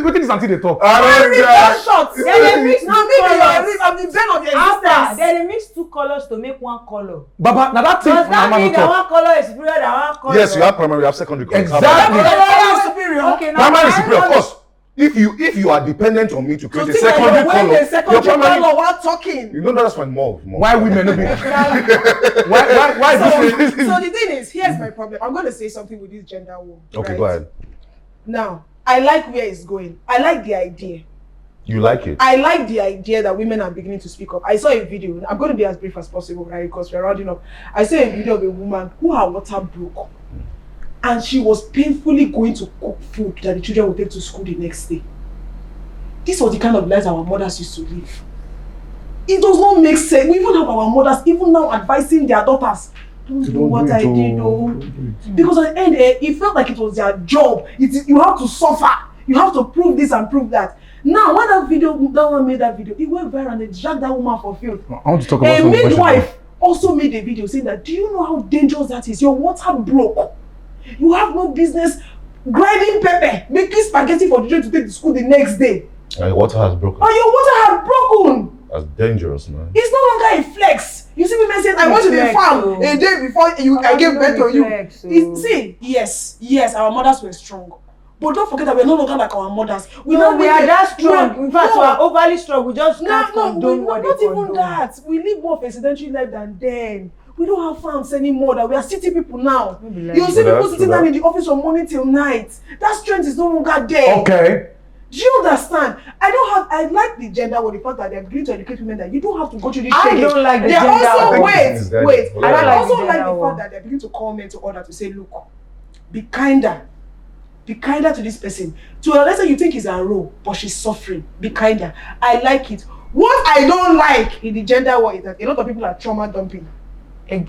What is auntie they talk? One rib, not short. Then they mix Now two maybe your colors. rib, I'm the bane of your After, existence. then they mix two colors to make one color. Baba, now that thing Does that Mama mean no that talk. one color is superior than one color? Yes, you have primary, you have secondary colors. How Exactly. about that? Primary is superior. Okay, now Primary is I superior, of know- course. If you are dependent on me to So create a think that secondary you're wearing color, a secondary your primary, color while talking. you know that's my more. Why women no be? Why So, this? so the thing is, here's my problem. I'm going to say something with this gender war. Okay, right? go ahead. Now, I like where it's going. I like the idea. You like it? I like the idea that women are beginning to speak up. I saw a video. I'm going to be as brief as possible, right? Because we're rounding up. I saw a video of a woman who her water broke. And she was painfully going to cook food that the children would take to school the next day. This was the kind of lives our mothers used to live. It does not make sense. We even have our mothers even now advising their daughters, don't do what I did, oh. Because at the end, it felt like it was their job. You have to suffer. You have to prove this and prove that. Now, when that one made that video, it went viral and they dragged that woman for filth. I want to talk A about midwife also made a video saying that, do you know how dangerous that is? Your water broke. You have no business grinding pepper, making spaghetti for the children to take to school the next day. And your water has broken. And your water has broken. That's dangerous, man. It's no longer why he flex. You see women saying, I went to the farm a day before I gave birth to you. See, yes, our mothers were strong. But don't forget that we're no longer like our mothers. We are that strong. In fact, we are overly strong. We just can't condone what they condone. Not even that. We live more of a sedentary life than then. We don't have farms anymore. That we are city people now. You see people sitting down in the office from morning till night. That strength is no longer there. Okay. Do you understand? I like the gender or the fact that they're beginning to educate women that you don't have to go through this I don't like the gender. Also, wait. I also like the fact that they're beginning to call men to order to say, look, be kinder. Be kinder to this person. To let's say you think it's a role, but she's suffering. Be kinder. I like it. What I don't like in the gender war is that a lot of people are trauma dumping.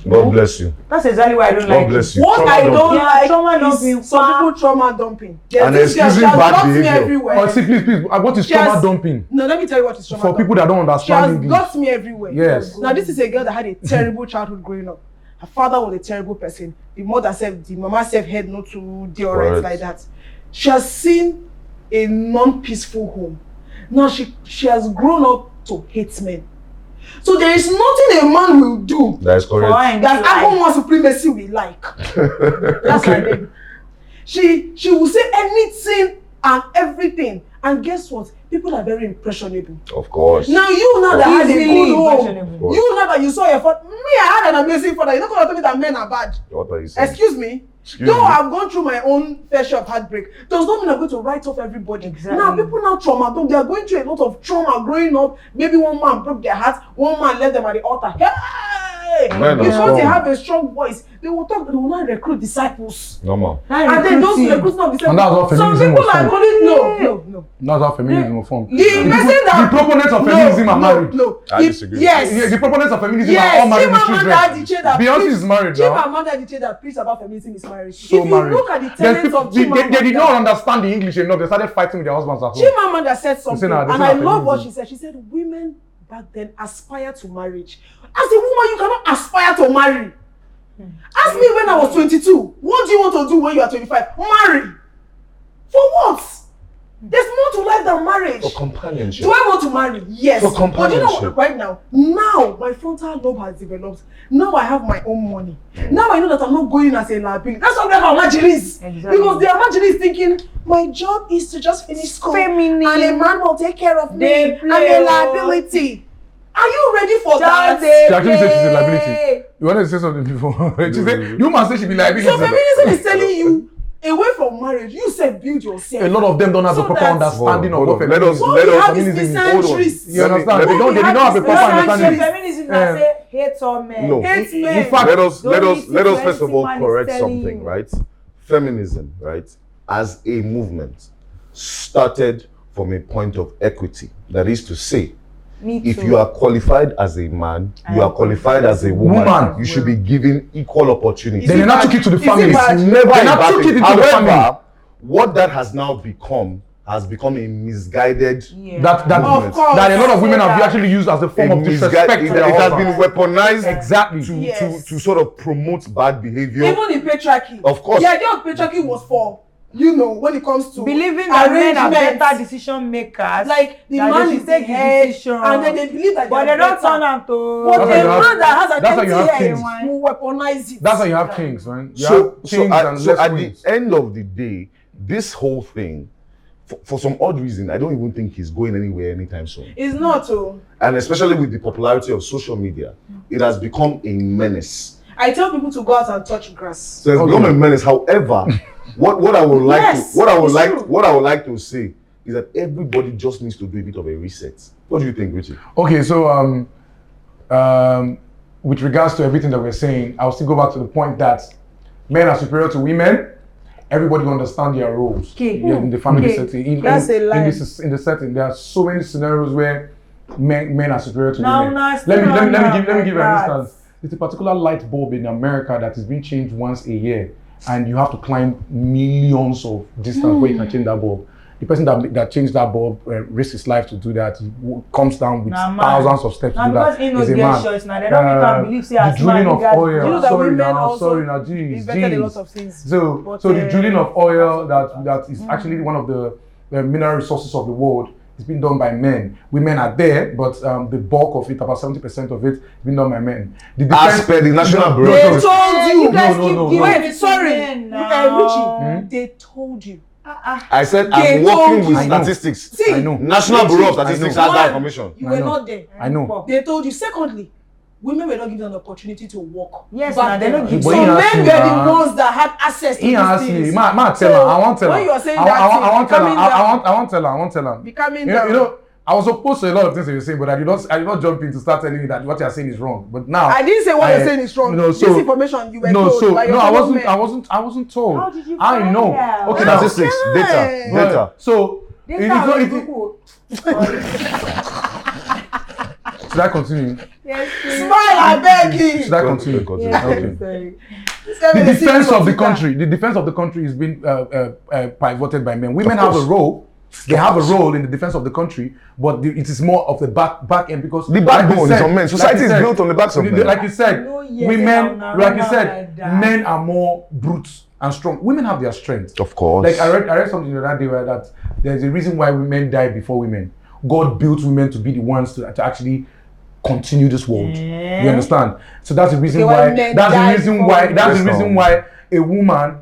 God bless you. That's exactly why I don't like God bless you. What I don't like trauma is dumping. some people trauma dumping. And excusing bad behavior. Everywhere. Oh, see, please. What is trauma dumping? No, let me tell you what is trauma For people that don't understand She has English. got me everywhere. Yes. Now this is a girl that had a terrible childhood growing up. Her father was a terrible person. The mama said head not to do alright like that. She has seen a non-peaceful home. Now she has grown up to hate men. So there is nothing a man will do that is correct. that Agoma supremacy will like. That's her name. She will say anything and everything. And guess what? People are very impressionable. Of course. Now you know that had a good home. Impressionable. You know that you saw your father. Me, I had an amazing father. You're not gonna tell me that men are bad. What are you saying? Excuse me. Though I've gone through my own fair share of heartbreak, does not mean I'm going to write off everybody. Exactly. Now people now trauma. They are going through a lot of trauma growing up. Maybe one man broke their heart, one man left them at the altar. Hey! Because they have a strong voice, they will talk, they will not recruit disciples. Normal. And then those recruiting of disciples. And that's what Some feminism people was are calling no. That's how feminism was formed. The proponents of feminism are married. No. I disagree. Yes. The proponents of feminism are all married with children. Beyonce is married now. Chimamanda Adichie that preached about feminism is married. So if you married. look at the tenets of Chimamanda, they did not understand the English enough. They started fighting with their husbands at home. Chimamanda said something, They and I love what she said. She said, women back then aspire to marriage. As a woman, you cannot aspire to marry. Ask me when I was 22, what do you want to do when you are 25? Marry. For what? There's more to life than marriage. For companionship. Do I want to marry? Yes. For But you know companionship. what, right now my frontal lobe has developed. Now I have my own money. Now I know that I'm not going as a liability. That's why we have marginalists. Exactly. Because they are marginalists thinking, my job is to just finish school. Feminine. And a man will take care of me. They I'm a liability. Are you ready for that? She actually said she's a liability. You wanted to say something before? She said, you must say she be liability. So feminism is telling you, away from marriage, you said build yourself. A lot of them don't have the proper understanding of what Let us feminism is. misandries. You understand? They don't have a proper understanding. Feminism that say hate all men. No. Hate men. In fact, let us Don't first of all listen to correct anything man is something, telling right? Feminism, right, as a movement, started from a point of equity. That is to say, Me too. if you are qualified as a man, you are qualified as a woman. You should be given equal opportunity. Then they now took it to the family. It's never They a now bad took thing. it into the family. However, what that has now become has become a misguided That movement. that a lot of women have actually used as a form of disrespect It to their has husbands. been weaponized Exactly. to sort of promote bad behavior. Even in patriarchy. Of course. The idea of patriarchy was for, when it comes to believing that men are arrangements. better decision makers. Like the that man they is should the take head, decision. and then they believe that But they they don't turn out to. But That's a why you have- man that has an that's why you have empty head kings. will weaponize it. That's how you have kings, man. You So have kings and so less at queens. the end of the day, this whole thing, for some odd reason, I don't even think he's going anywhere anytime soon. It's not so. And especially with the popularity of social media, it has become a menace. I tell people to go out and touch grass. So it's become a menace. However, what I would like Yes, to what I would it's like true. what I would like to say is that everybody just needs to do a bit of a reset. What do you think, Richie? Okay, so with regards to everything that we're saying, I'll still go back to the point that men are superior to women. Everybody will understand their roles Okay. in the family Okay. setting. That's a lie. In the setting, there are so many scenarios where men are superior to No, women. no, Let still me not give an that. instance. There's a particular light bulb in America that is being changed once a year, and you have to climb millions of distance where you can change that bulb. The person that changed that bulb risks his life to do that. He comes down with thousands of steps to Now do that. because he knows He's a get man. choice now, they don't make am believe say as The drilling man of you guys- oil. You know that Sorry women now, also sorry now, jeez, invented a lot jeez. of things. So the drilling of oil that is actually one of the mineral resources of the world it's been done by men. Women are there, but the bulk of it, about 70% of it, is being done by men. As per the National Bureau. They told you. You guys No, keep no, giving no. it to Sorry, men now. Richie. They told you. I said They I'm working told with you. I know. statistics. See, I know. National Bureau of I Statistics know. has that One, information. you I were know. not there. I know. They told you. Secondly, women were not given an opportunity to work. Yes, back now they then. don't give So But he men asked were me, the ones that had access to He these asked me, things. ma tell So, her, I want tell her. when you are saying I that thing, want tell her, calming down. I want tell her. Be calming You down. know, I was opposed to a lot of things that you're saying, but I did not jump in to start telling you that what you're saying is wrong. But now I didn't say what you're saying is wrong. No, This information you were no, told so by your no, fellow men. I wasn't told. How did you I find know. out? Okay, now, Statistics, Okay. data. So it is not. Should I continue? Yes, please. Smile, I beg you. Should I continue? Continue. Yes, Okay. sorry. The defense of the country is being pivoted by men. Women have a role. They have a role in the defense of the country, but it is more of the back end because The backbone is on men. Society is built on the backs of men. Like you said, No, yes, women. now, Like you now, said, like that. men are more brutes and strong. Women have their strength. Of course. Like I read something the other day where that there's a reason why women die before women. God built women to be the ones to actually continue this world. You understand? So that's the reason Okay, why. when men That's die the reason before why. women. That's the Yes, reason no. why a woman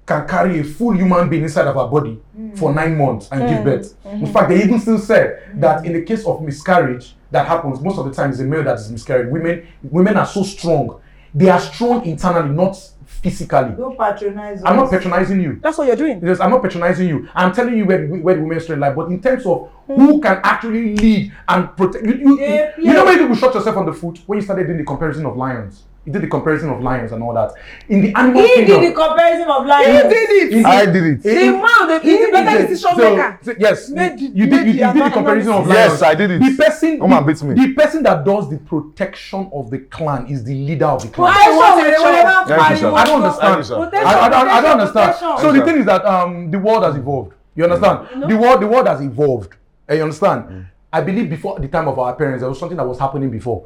can carry a full human being inside of her body for 9 months and give birth. In fact, they even still said that in the case of miscarriage that happens, most of the time it's a male that is miscarried. Women are so strong. They are strong internally, not physically. Don't patronize I'm not us. patronizing you. That's what you're doing. Yes, I'm not patronizing you. I'm telling you where the women's strength lies. But in terms of who can actually lead and protect, you know when you shot yourself on the foot when you started doing the comparison of lions. You did the comparison of lions and all that. In the animal He kingdom, did the comparison of life. He did it. I did it. The man, the better decision maker. Yes, Made you did the analysis. comparison of Yes, lions. I did it. The person, Come on, beat me. the person that does the protection of the clan is the leader of the clan. Protection, Protection. Thank you, sir. I don't understand. Thank you, sir. Protection, I don't protection, understand. protection. So the thing is that the world has evolved. You understand? The world has evolved. You understand? I believe before the time of our parents, there was something that was happening before.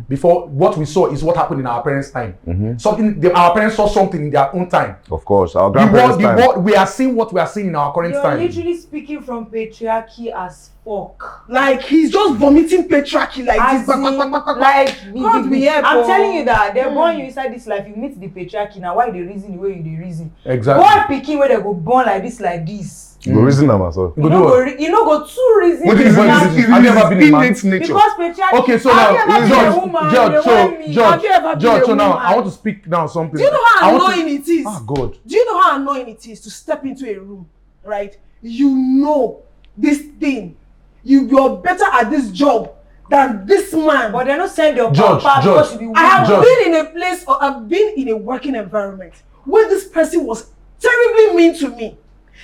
Before what we saw is what happened in our parents' time. Our parents saw something in their own time. Of course, our grandparents' The time. world, we are seeing what we are seeing in our current You're time. literally speaking from patriarchy as fuck. Like he's just vomiting patriarchy like As this. in, like, God be help, I'm oh. telling you that they're born you inside this life. You meet the patriarchy now. Why they reason the way you they reason? Exactly. Boy picking where they go born like this. You go reason them as well. You go do what? You know go two reason. What is Have it? you ever been a man? Innate nature. Because patriarchy. Okay, so Have now, you ever been a woman? George, They want me. Have you ever been George, a so now woman? I want to speak now something. Do you know how I want to- annoying it is? Ah, God. Do you know how annoying it is to step into a room, right? You know this thing. You're better at this job than this man. But they don't send your George, papa George. because you be I have George. been in a place, or I've been in a working environment where this person was terribly mean to me.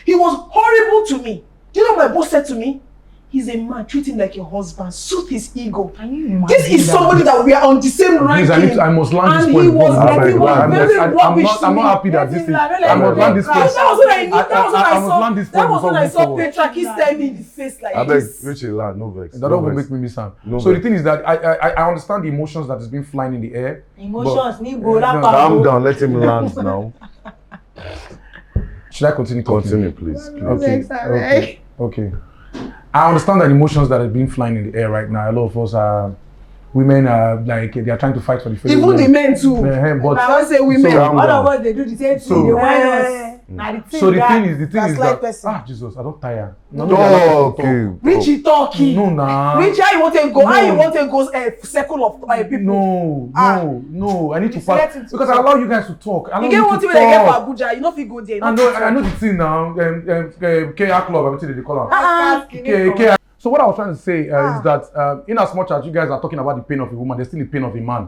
He was horrible to me. Do you know what my boss said to me? He's a man, treat him like your husband, soothe his ego. Can you imagine This is somebody that we are on the same Please, ranking. I must land this And point. he was before like, we he go. was I'm very not- rubbish I'm to not me. happy that Yes, this it's thing. like, don't I let must me land this cry. point. That was when I knew. That was when I I must saw. land this That point was before when we I saw move forward. Petraki staring me in the face like I beg, this. Richie, lad, no vex. That no don't vex. make me miss out. No So the vex. thing is that I understand the emotions that has been flying in the air. Emotions, But- Nibo, that No, Calm down, let him land now. Should I continue talking? Continue, please. Okay. I understand that emotions that have been flying in the air right now. A lot of us are women are like they are trying to fight for the freedom. Even the men too. But I don't say women. So- all of us they do the same So- thing. They whine Eh. us. Now the thing so the that- thing is That's like that person. Jesus, I don't tire. Oh, okay. Richie talking. No, nah. Richie, how you want to go? How No. you want to go? Circle of people. No. I need to You select pass him to because I talk. allow you guys to talk. I You allow get you one to thing when they get talk. for Abuja. You know if you go there. I know the thing now. KR club, everything they call it. Uh-uh. So what I was trying to say is that in as much as you guys are talking about the pain of a woman, there's still the pain of a man.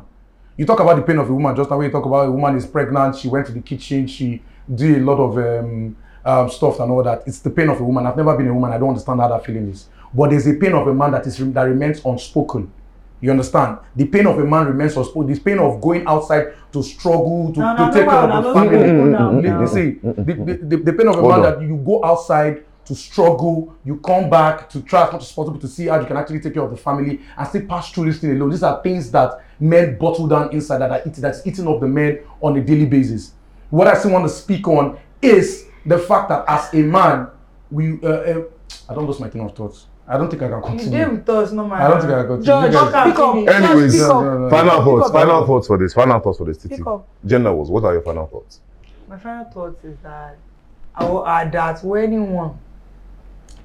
You talk about the pain of a woman just now when you talk about a woman is pregnant, she went to the kitchen, she did a lot of stuff and all that. It's the pain of a woman. I've never been a woman. I don't understand how that feeling is. But there's a pain of a man that remains unspoken. You understand? The pain of a man remains unspoken. This pain of going outside to struggle, to take care of the family. You see, the pain of a man that you go outside to struggle, you come back to try as much as possible to see how you can actually take care of the family and still pass through this thing alone. These are things that men bottle down inside that's eating up the men on a daily basis. What I still want to speak on is the fact that as a man, I don't lose my train of thoughts. I don't think I can You continue. did with us, no man. I don't think I can continue. George, You guys- pick up. Anyways, Pick up. no. Final thoughts. Pick up. Final thoughts for this. Final thoughts for this. Titi. Pick up. Gender wars. What are your final thoughts? My final thought is that I will add that for anyone,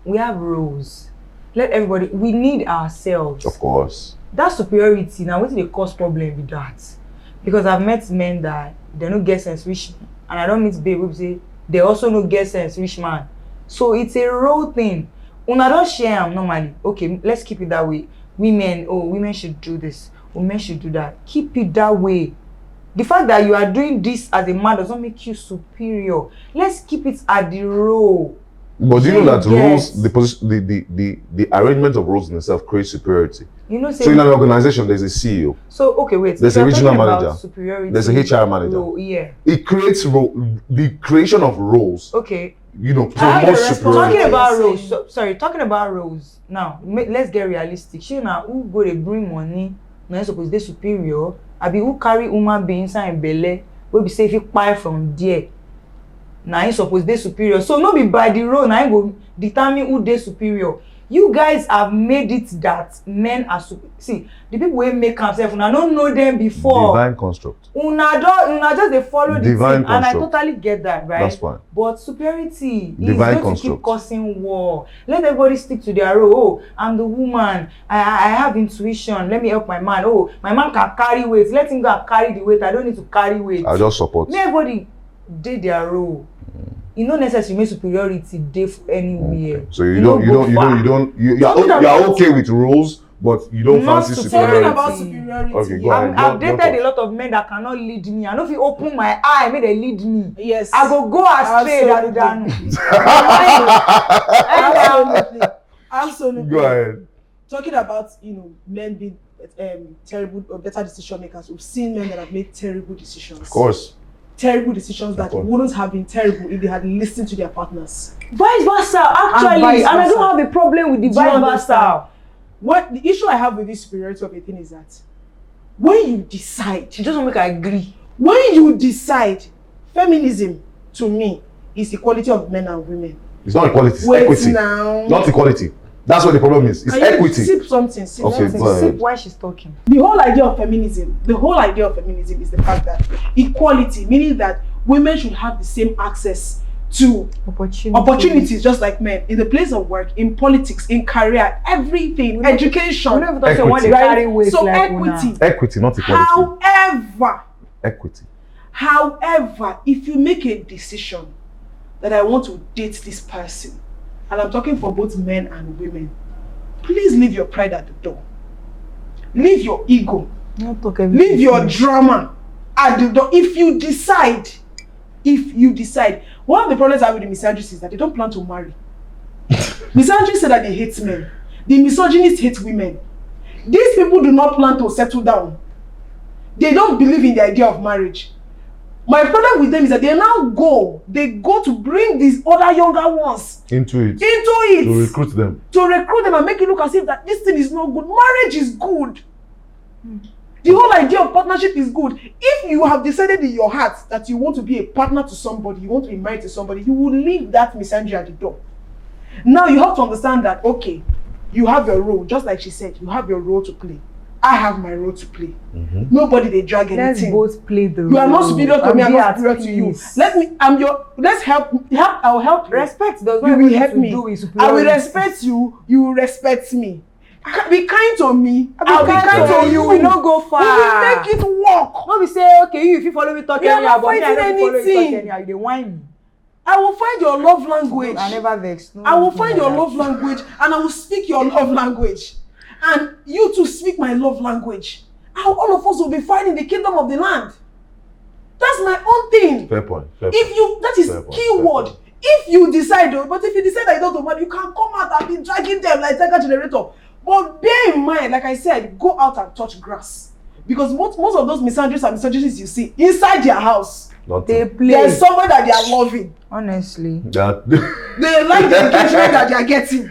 we have roles. Let everybody, we need ourselves. Of course. That superiority, now what they cause problem with that? Because I've met men that they no get sense rich man, and I don't meet babe who say they also no get sense rich man. So it's a role thing. Una don't share them normally. Okay, let's keep it that way. Women should do this. Women should do that. Keep it that way. The fact that you are doing this as a man does not make you superior. Let's keep it at the role. But do you know that Yes. roles, the position, the arrangement of roles in itself creates superiority? You know, say So in an organization, there's a CEO. so okay, wait. There's if a you're regional talking about manager. Superiority, There's a HR manager. role, yeah. It creates the creation of roles. Okay. Promotes Talking superiority. about roles. Talking about roles. Now, let's get realistic. She now who go to bring money? Now suppose they superior. I be who carry human being inside belle. We be say if you buy from there. Now you suppose they superior. So no be by the role. Now you go determine who they superior. You guys have made it that men are see the people who make themselves. Una don't know them before. Divine construct. Una just they follow the Divine thing, and I construct. totally get that, right? That's fine. But superiority is Divine going construct. to keep causing war. Let everybody stick to their role. Oh, I'm the woman. I have intuition. Let me help my man. Oh, my man can carry weight. Let him go and carry the weight. I don't need to carry weight. I just support. Let everybody did their role. You not necessarily make superiority day for anywhere. So you're okay with roles, but you don't Not fancy superiority. Talking superiority. about superiority. Okay, go yeah. ahead. I've dated a lot of men that cannot lead me. I know if you open my eye, make they lead me. Yes. I go astray. Absolutely. Absolutely. Go ahead. Talking about men being terrible or better decision makers. We've seen men that have made terrible decisions. Of course. Terrible decisions that course. wouldn't have been terrible if they had listened to their partners. Vice versa, actually, vice and I versa. don't have a problem with the Do you vice understand? versa. What the issue I have with this superiority of a thing is that when you decide, She just want make I agree. when you decide, feminism to me is equality of men and women. It's not equality, it's Wait equity. now. Not equality. That's what the problem is. It's Can you equity. sip something? Sip Okay, something. go ahead. Sip while she's talking. The whole idea of feminism is the fact that equality, meaning that women should have the same access to opportunities just like men in the place of work, in politics, in career, everything, education. We don't even talk about when they Equity. carry weight So like equity. una. Equity, not equality. Equity. However, if you make a decision that I want to date this person, and I'm talking for both men and women, please leave your pride at the door. Leave your ego. Don't talk everything. Leave your drama at the door. If you decide, one of the problems I have with the misogynists is that they don't plan to marry. Misogynists say that they hate men. The misogynists hate women. These people do not plan to settle down. They don't believe in the idea of marriage. My problem with them is that they go to bring these other younger ones Into it. into To it, recruit them. and make it look as if that this thing is not good. Marriage is good. The whole idea of partnership is good. If you have decided in your heart that you want to be a partner to somebody, you want to be married to somebody, you will leave that misandry at the door. Now you have to understand that, okay, you have your role, just like she said, you have your role to play. I have my role to play. Nobody they drag Let's anything. both play the role. You are not superior to me, I'm be not at superior to you. peace. Let's help, I'll help you. Respect does not You will have help to me. do with I will superiority. respect you, you will respect me. Be kind to me, I'll be kind to you. We don't go far. We will make it work. No be say okay, you if you follow me talk We are anyhow, not but me I fighting don't follow you anything. talk anyhow. You dey whine me. I will find your love language. I never vex. No, I will no, find no, your no. love language and I will speak your love language. And you too speak my love language. And all of us will be fine in the kingdom of the land. That's my own thing. Fair point. That is Fair point, key fair word. point. If you decide, but if you decide that you don't want, you can come out and be dragging them like Tiger Generator. But bear in mind, like I said, go out and touch grass. Because most of those misandries and misogynists you see inside their house, They play. there's someone that they are loving. Honestly. That They like the engagement that they are getting.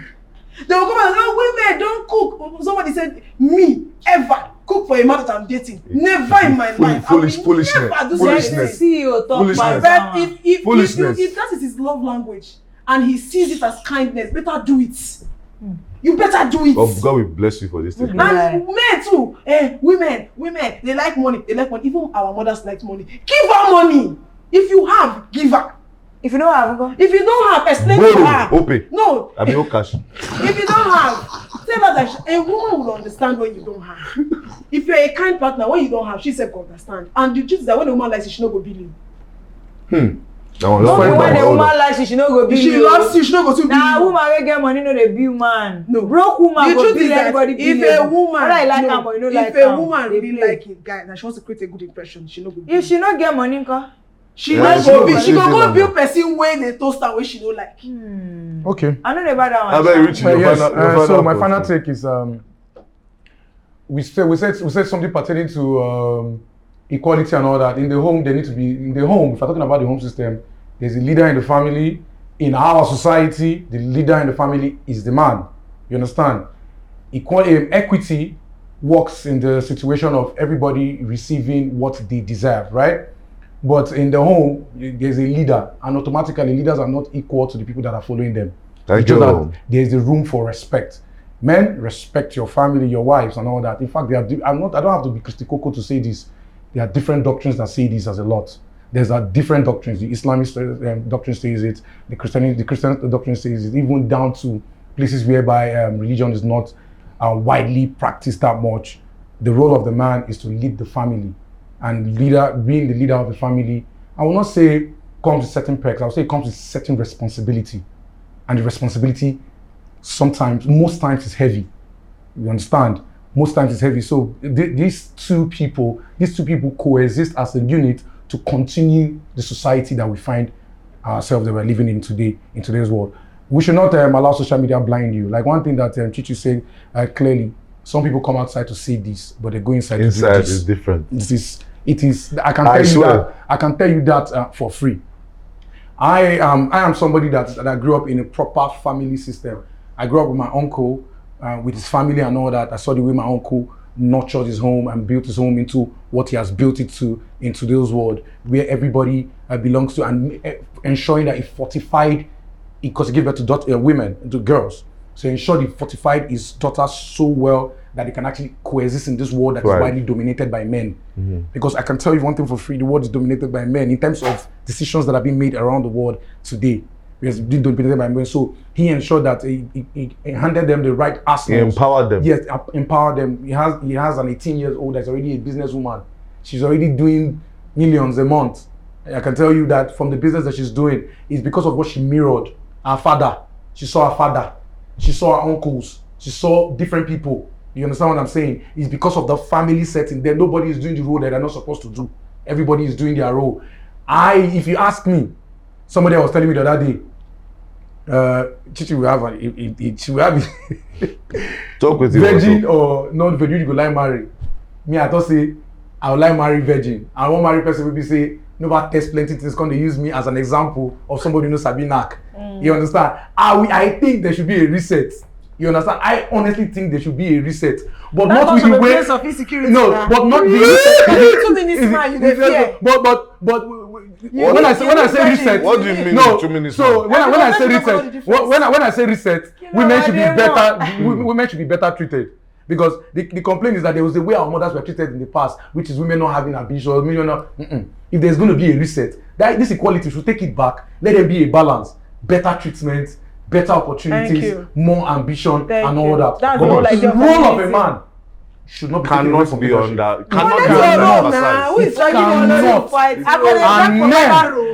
They will come and say, oh, women don't cook. Somebody said, me, ever cook for a man that I'm dating. Never in my life. I will foolishness. never do Foolishness. something. CEO talk Foolishness. about But that. Foolishness. if that is his love language and he sees it as kindness, better do it. You better do it. Oh, God will bless you for this thing. And men too. Women, they like money. Even our mothers like money. Give her money. If you have, give her. If you don't have, go. If you don't have, explain to her. Open. No. I mean, no cash. If you don't have, tell her that a woman will understand when you don't have. If you're a kind partner, when you don't have, she said, understand. And the truth is that when a woman likes you, she not go bill you. When a woman likes you, she no go bill you. She loves you, she not go to bill you. Nah, woman wey get money no dey bill man. No. Broke woman The go truth is bill that everybody. if a woman, whether you like am or you no like am, if a woman they really bill. like a guy and she wants to create a good impression, she no go bill. If she no get money, nko. She Yeah, no she go no bill. go She go bill go them. bill person wey dey toast her wey she no like. Okay. I know about that one. I bet Richie, your Yes. final So my thought. final take is we said something pertaining to equality and all that. In the home, they need to be in the home. If we're talking about the home system, there's a leader in the family. In our society, the leader in the family is the man. You understand? Equity works in the situation of everybody receiving what they deserve, right? But in the home, there's a leader, and automatically leaders are not equal to the people that are following them. Thank It's just you. that there's a room for respect. Men, respect your family, your wives, and all that. In fact, I don't have to be Christy Coco to say this. There are different doctrines that say this as a lot. There's different doctrines. The Islamic doctrine says it. The Christian doctrine says it. Even down to places whereby religion is not widely practiced that much. The role of the man is to lead the family, and being the leader of the family, I will not say comes with certain perks. I will say it comes with certain responsibility, and the responsibility most times is heavy. You understand? Most times it's heavy. So these two people coexist as a unit to continue the society that we find ourselves that we're living in today, in today's world. We should not allow social media blind you. Like one thing that Chichi said clearly, some people come outside to see this, but they go inside to do Inside this. is different. It is. I can tell you that for free. I am somebody that grew up in a proper family system. I grew up with my uncle, with his family and all that. I saw the way my uncle nurtured his home and built his home into what he has built it to in today's world, where everybody belongs to, and ensuring that he fortified, because he gave birth to women, to girls. So ensure he fortified his daughters so well that they can actually coexist in this world that is widely dominated by men. Because I can tell you one thing for free, the world is dominated by men in terms of decisions that are being made around the world today. It's being dominated by men. So he ensured that he handed them the right arsenal. He empowered them. Yes, empowered them. He has an 18-year-old that's already a businesswoman. She's already doing millions a month. I can tell you that from the business that she's doing is because of what she mirrored. Her father. She saw her father. She saw her uncles. She saw different people. You understand what I'm saying? It's because of the family setting. Then nobody is doing the role that they're not supposed to do. Everybody is doing their role. If you ask me, somebody was telling me the other day, Chichi will have Talk with you. virgin or not virgin, you go like marry. Me, I thought say, I would like marry virgin. I won't marry person will be say, nobody test plenty things, come they use me as an example of somebody who knows Sabi knack. You understand? I think there should be a reset. You understand? I honestly think there should be a reset. But That not with comes the from a way. place of insecurity. No, Nah. but not the reset. 2 minutes man, you dey fear. But when I say reset, What do you mean? no. 2 minutes? So when I say Let's talk about the reset, difference. when I say reset, women what should be they better. Women should be better treated. Because the complaint is that there was a way our mothers were treated in the past, which is women not having ambition, women not. If there's going to be a reset, this equality should take it back. Let there be a balance, better treatment, better opportunities, more ambition, and all that. That's But more like the your role of a community. man should not be taken away Cannot from be leadership. on that. But Cannot let's be go on wrong that now. Who emphasized. is talking Cannot. about fight?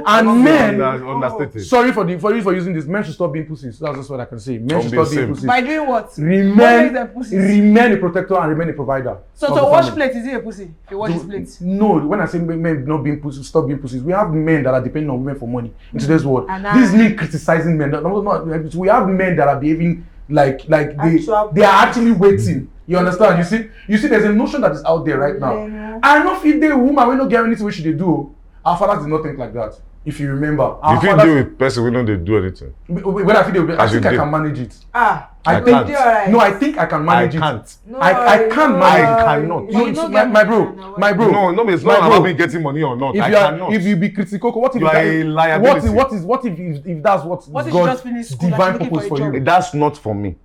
And men, Understated. sorry for using this. Men should stop being pussies. That's just what I can say. Men should stop being pussies. By doing what? What makes Remain them pussies? a protector and remain a provider. So of to the wash family. plate, is it a pussy? If you wash his plate. No, when I say men not being pussies, stop being pussies. We have men that are depending on women for money in today's world. And This is me criticizing men. We have men that are behaving like they are actually waiting. You understand? You see, there's a notion that is out there right now. I know if they woman, we not get anything what should they do. Our fathers did not think like that. If you remember, If you deal with person, we know they do anything. when I feel I As think you I did. can manage it. I think can't. Right. no, I think I can manage it. can't. I can't manage it. I cannot. No, it's my bro. No, it's My not bro. about me getting money or not. I cannot. If you be critical, what if You are a liability. what if that's what What if you God just finish school and divine looking purpose for for a you? job? That's not for me.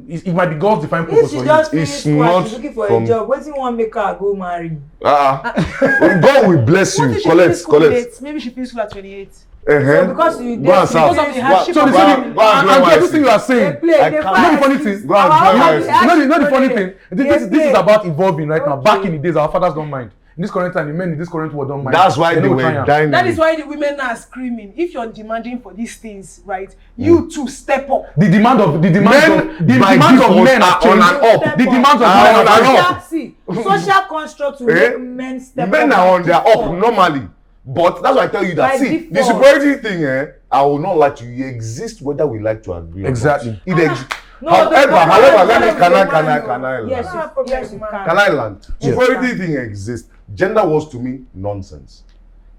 it might be God's divine If purpose she for just you. finish It's school and not she's looking for from- a job, wetin wan make her go marry? God will bless What you. if she Collect, finish school collect. late? Maybe she finished school at 28. So because you Go and serve. Because of the hardship So of the Go thing, and- go and and join everything you are they saying, play, I they can't- you know the fight. funny thing? Go and Our join own us. is You know the funny actually thing? they This is play. about evolving right now. Back Okay. in the days, our fathers don't mind. In this current time, the men in this current world don't mind. That's why they know were try am. dying. That is why the women now are screaming. If you're demanding for these things, right, you too step up. The demand of Men men by of default men are have on changed. and up. The demands of Ah, men on are and up. up. See, social construct will Eh? make men step Men up are by on their up default. normally. But that's why I tell you that, By see, the default. superiority thing, I will not lie to you, it exists whether we like to agree or Exactly. not. It exists. No, However, the- let me, the- can I the- land? Yes, yes, you can. Can I land? Yes. Superiority thing exists. Gender wars to me, nonsense.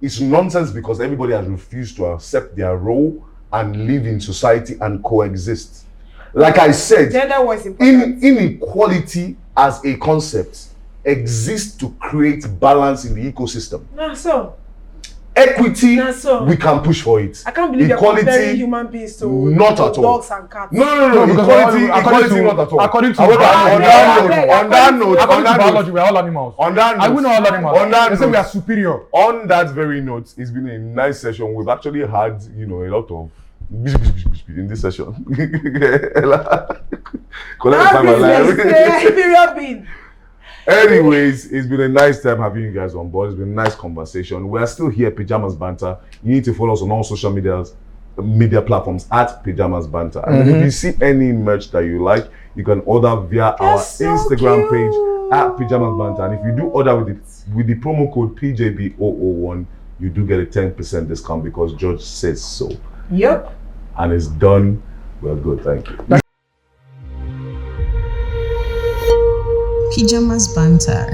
It's nonsense because everybody has refused to accept their role and live in society and coexist. Like I said, Gender was important. inequality as a concept exists to create balance in the ecosystem. Nah, so Equity, Nah, so. we can push for it. I can't believe you're comparing human beings to not at all. dogs and cats. No, because equality, according to- not at all. according to However, biology- on that note, According According to biology, we are all animals. on that I will note, know all animals. on that They say we note- are superior. on that very note, it's been a nice session. We've actually had, a lot of in this session. Collect the time alive. Superior being. Anyways, it's been a nice time having you guys on board. It's been a nice conversation. We are still here, Pajamas Banter. You need to follow us on all social media platforms at Pajamas Banter. And if you see any merch that you like, you can order via our so Instagram cute. page at Pajamas Banter. And if you do order with the promo code PJB001, you do get a 10% discount because George says so. Yep. And it's done. We're good. Thank you. Pajamas Banter.